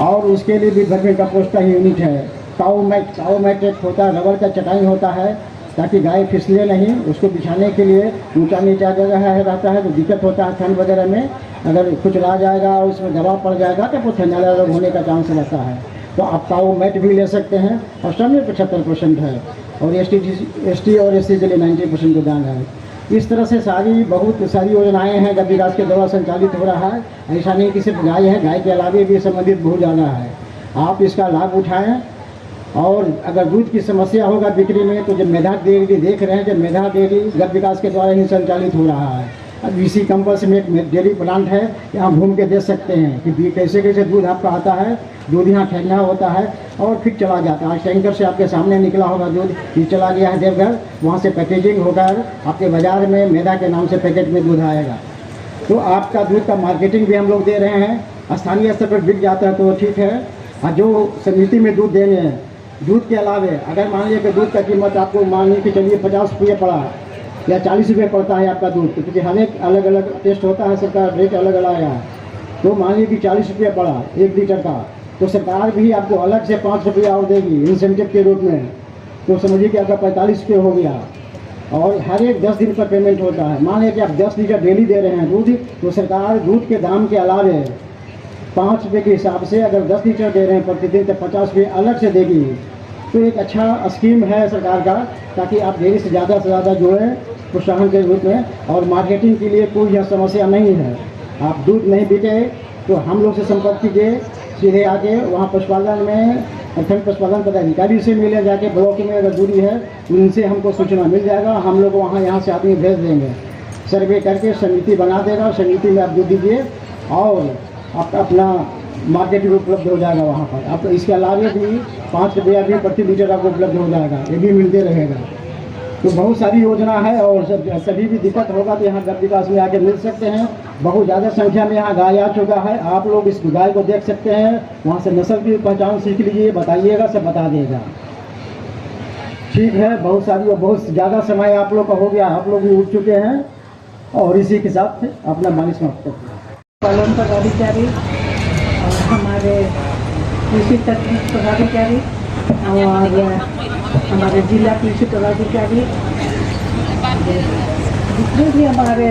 और उसके लिए भी वर्मी कंपोस्ट का यूनिट है। काऊ मैट एक होता है, रबर का चटाई होता है ताकि गाय फिसले नहीं। उसको बिछाने के लिए ऊंचा नीचा जगह रहता है तो दिक्कत होता है ठंड वगैरह में। अगर कुछ ला जाएगा और उसमें दबाव पड़ जाएगा तो कुछ ठंडा रोग होने का चांस रहता है। तो आप काऊ मैट भी ले सकते हैं। और सब में 75% है। और ST और SC के लिए 90% दान है। इस तरह से बहुत सारी योजनाएं हैं गद्य विकास के द्वारा संचालित हो रहा है। ऐसा नहीं कि सिर्फ गाय है, गाय के अलावा भी संबंधित बहुत ज़्यादा है। आप इसका लाभ उठाएं। और अगर दूध की समस्या होगा बिक्री में तो जब मेधा डेयरी देख रहे हैं, जब मेधा डेयरी गद्य विकास के द्वारा ही संचालित हो रहा है। इसी कैंपस में एक डेयरी प्लांट है, यहाँ घूम के देख सकते हैं कि कैसे कैसे दूध आपका आता है। दूध यहाँ ठंडा होता है और फिर चला जाता है। टैंकर से आपके सामने निकला होगा दूध, ये चला गया है देवघर, वहाँ से पैकेजिंग होकर आपके बाज़ार में मेधा के नाम से पैकेट में दूध आएगा। तो आपका दूध का मार्केटिंग भी हम लोग दे रहे हैं। स्थानीय स्तर पर बिक जाता है तो ठीक है। और जो समिति में दूध देंगे, दूध के अलावे अगर मान लीजिए कि दूध का कीमत आपको मान लीजिए कि चलिए 50 रुपये पड़ा या 40 रुपये पड़ता है आपका दूध, क्योंकि हर एक अलग अलग टेस्ट होता है, सबका रेट अलग अलग आया है। तो मान लीजिए कि 40 रुपये पड़ा 1 लीटर का, तो सरकार भी आपको अलग से 5 रुपया और देगी इंसेंटिव के रूप में। तो समझिए कि आपका 45 रुपये हो गया। और हर एक 10 दिन पर पेमेंट होता है। मान लीजिए कि आप 10 लीटर डेली दे रहे हैं दूध, तो सरकार दूध के दाम के अलावे 5 रुपये के हिसाब से अगर 10 लीटर दे रहे हैं प्रतिदिन, तो 50 रुपये अलग से देगी। तो एक अच्छा स्कीम है सरकार का, ताकि आप डेली से ज़्यादा जो है प्रोत्साहन के रूप में। और मार्केटिंग के लिए कोई यह समस्या नहीं है। आप दूध नहीं बिके तो हम लोग से संपर्क कीजिए, सीधे आके वहाँ पशुपालन में खंड पशुपालन पदाधिकारी से मिले, जाके ब्लॉक में अगर दूरी है उनसे हमको सूचना मिल जाएगा। हम लोग वहाँ यहाँ से आदमी भेज देंगे, सर्वे करके समिति बना देगा। समिति में आप दूध दीजिए और आपका अपना मार्केट भी उपलब्ध हो जाएगा वहाँ पर। आप इसके अलावे भी 5 रुपया भी प्रति लीटर आपको उपलब्ध हो जाएगा, ये भी मिलते रहेगा। तो बहुत सारी योजना है। और सभी भी दिक्कत होगा तो यहाँ गत विकास में आके मिल सकते हैं। बहुत ज़्यादा संख्या में यहाँ गाय आ चुका है। आप लोग इस गाय को देख सकते हैं, वहाँ से नस्ल की पहचान सीख लीजिए, बताइएगा, सब बता देगा। ठीक है, बहुत सारी और बहुत ज़्यादा समय आप लोग का हो गया, आप लोग भी उठ चुके हैं और इसी के साथ अपना वाणी समाप्त करते हैं। पालन पदाधिकारी और हमारे कृषि तकनीक पदाधिकारी और हमारे जिला कृषि पदाधिकारी, जितने भी हमारे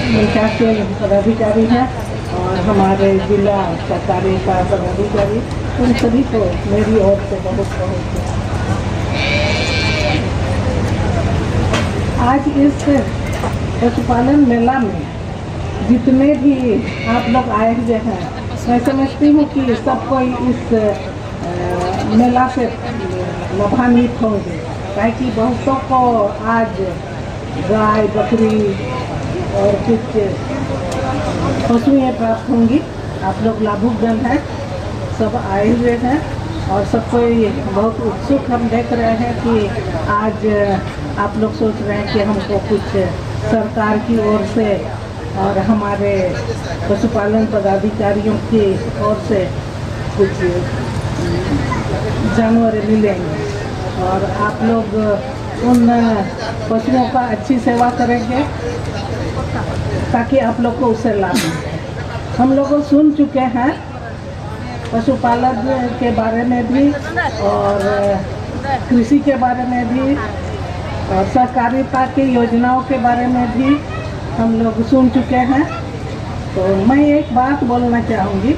निकाय पदाधिकारी हैं और हमारे जिला सरकारी का पदाधिकारी, उन सभी को मेरी ओर से बहुत बहुत आज इस पशुपालन मेला में जितने भी आप लोग आए हुए हैं, मैं समझती हूँ कि सब कोई इस मेला से लाभान्वित होंगे, ताकि बहुतों को आज गाय बकरी और कुछ पशुएँ प्राप्त होंगी। आप लोग लाभुकजन हैं, सब आए हुए हैं और सब कोई बहुत उत्सुक हम देख रहे हैं कि आज आप लोग सोच रहे हैं कि हमको कुछ सरकार की ओर से और हमारे पशुपालन पदाधिकारियों की ओर से कुछ जानवर मिलेंगे और आप लोग उन पशुओं का अच्छी सेवा करेंगे ताकि आप लोग को उससे लाभ मिले। हम लोग सुन चुके हैं पशुपालन के बारे में भी और कृषि के बारे में भी और सहकारिता की योजनाओं के बारे में भी हम लोग सुन चुके हैं। तो मैं एक बात बोलना चाहूँगी,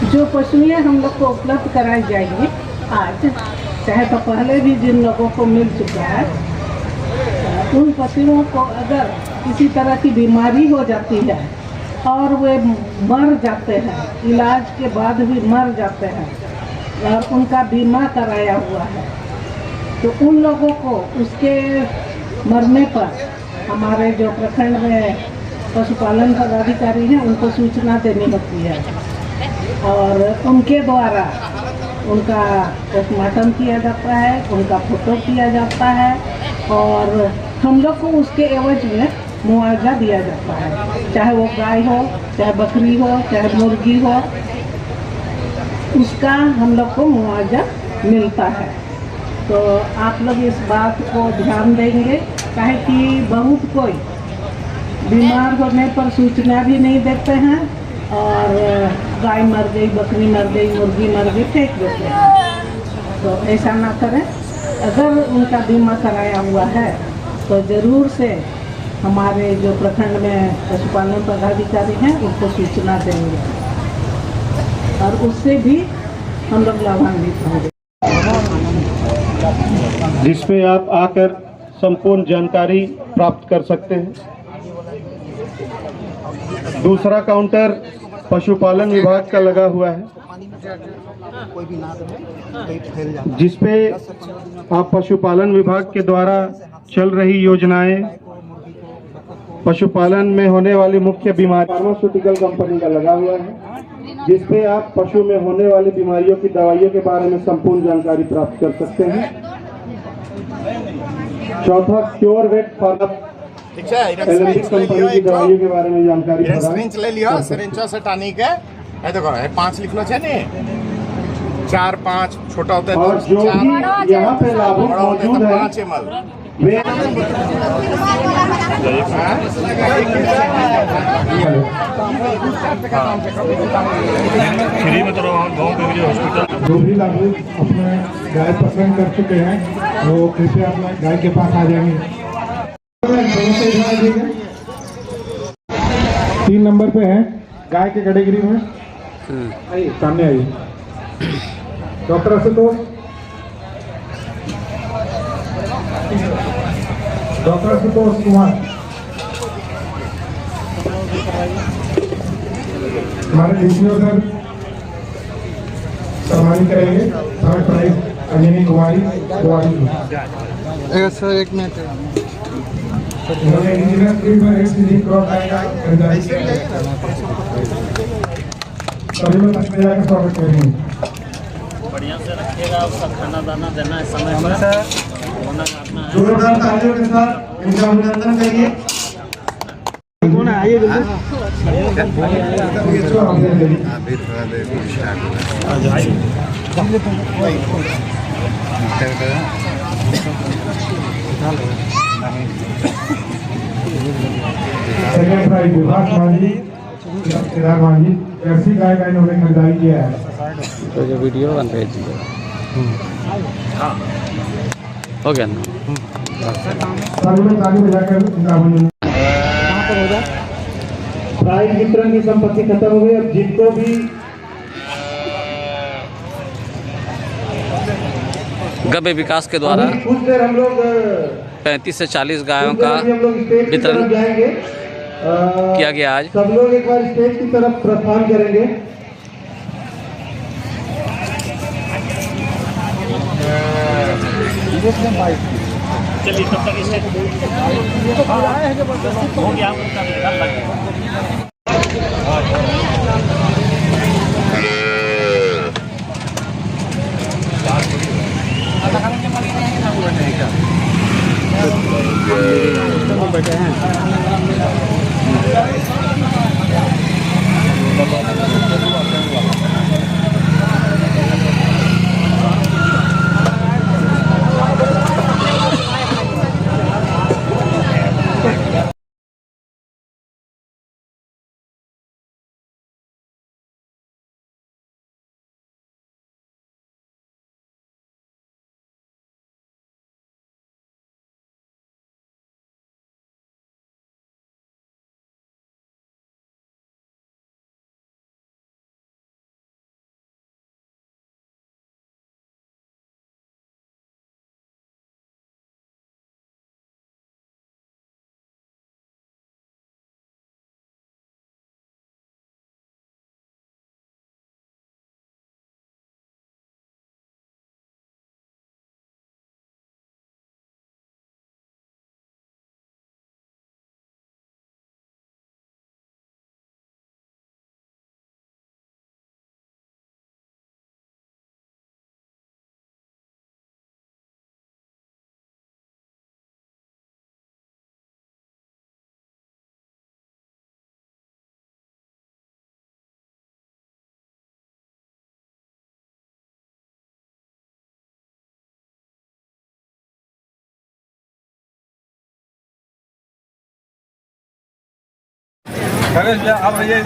जो पशुएं हम लोग को उपलब्ध कराई जाएगी आज, चाहे तो पहले भी जिन लोगों को मिल चुका है, उन पशुओं को अगर किसी तरह की बीमारी हो जाती है और वे मर जाते हैं, इलाज के बाद भी मर जाते हैं और उनका बीमा कराया हुआ है, तो उन लोगों को उसके मरने पर हमारे जो प्रखंड में पशुपालन पदाधिकारी हैं उनको सूचना देनी होती है और उनके द्वारा उनका पोस्टमार्टम किया जाता है, उनका फोटो किया जाता है और हम लोग को उसके एवज में मुआवजा दिया जाता है। चाहे वो गाय हो, चाहे बकरी हो, चाहे मुर्गी हो, उसका हम लोग को मुआवजा मिलता है। तो आप लोग इस बात को ध्यान देंगे, काहे कि बहुत कोई बीमार होने पर सूचना भी नहीं देते हैं और गाय मर गई, बकरी मर गई, मुर्गी मर गई फेंक देते हैं। तो ऐसा ना करें। अगर उनका बीमा कराया हुआ है तो ज़रूर से हमारे जो प्रखंड में पशुपालन पदाधिकारी हैं उनको सूचना देंगे और उससे भी हम लोग लाभान्वित होंगे, जिसमें आप आकर संपूर्ण जानकारी प्राप्त कर सकते हैं। दूसरा काउंटर पशुपालन विभाग का लगा हुआ है, जिसपे आप पशुपालन विभाग के द्वारा चल रही योजनाएं, पशुपालन में होने वाली मुख्य बीमारी फार्मास्यूटिकल कंपनी का लगा हुआ है, जिसपे आप पशु में होने वाली बीमारियों की दवाइयों के बारे में संपूर्ण जानकारी प्राप्त कर सकते हैं। चौथा, cure wait for Alembic company की दवाइयों के बारे में जानकारी सिरिंज ले लियो, सिरिंज से टानिक है, ये देखो है 5 लिखना चाहिए, 4 5 छोटा होता है, और जो भी यहाँ पे लाभुक मौजूद है वे जो भी लाभुक अपने गाय पसंद कर चुके हैं वो कृपया अपना गाय के पास आ जाएंगे। 3 नंबर पे है गाय के कैटेगरी में, आइए सामने आइए। डॉक्टर आशुतोष, डॉक्टर आशुतोष कुमार हमारे डीसीओ सर सम्मानित करेंगे। Third prize Anjani Kumari sir, 1 minute उन्होंने इंजीनियर फील्ड में एक सीधी क्रॉस सभी लोग अच्छे जाकर स्वागत करेंगे। बढ़िया से रखिएगा, उसका खाना दाना देना है समय पर, जोरदार तालियों के साथ इनका अभिनंदन करिए। कौन है, आइए जल्दी। सेकंड प्राइज विभाग मांझी, केदार मांझी, जर्सी गाय का इन्होंने खरीदारी किया है। तो जो वीडियो बन रही थी हो गया ना, सभी लोग ताली बजाकर इनका अभिनंदन। प्राइज वितरण की संपत्ति खत्म हो गई। अब जिनको भी गव्य विकास के द्वारा कुछ देर हम लोग 35 से 40 गायों का हम लोग स्टेज की वितरण तरफ जाएंगे। किया गया आज। सब लोग एक बार स्टेज की तरफ प्रस्थान करेंगे। चलिए तब तक इसे हो गया बैठे हैं। अब ये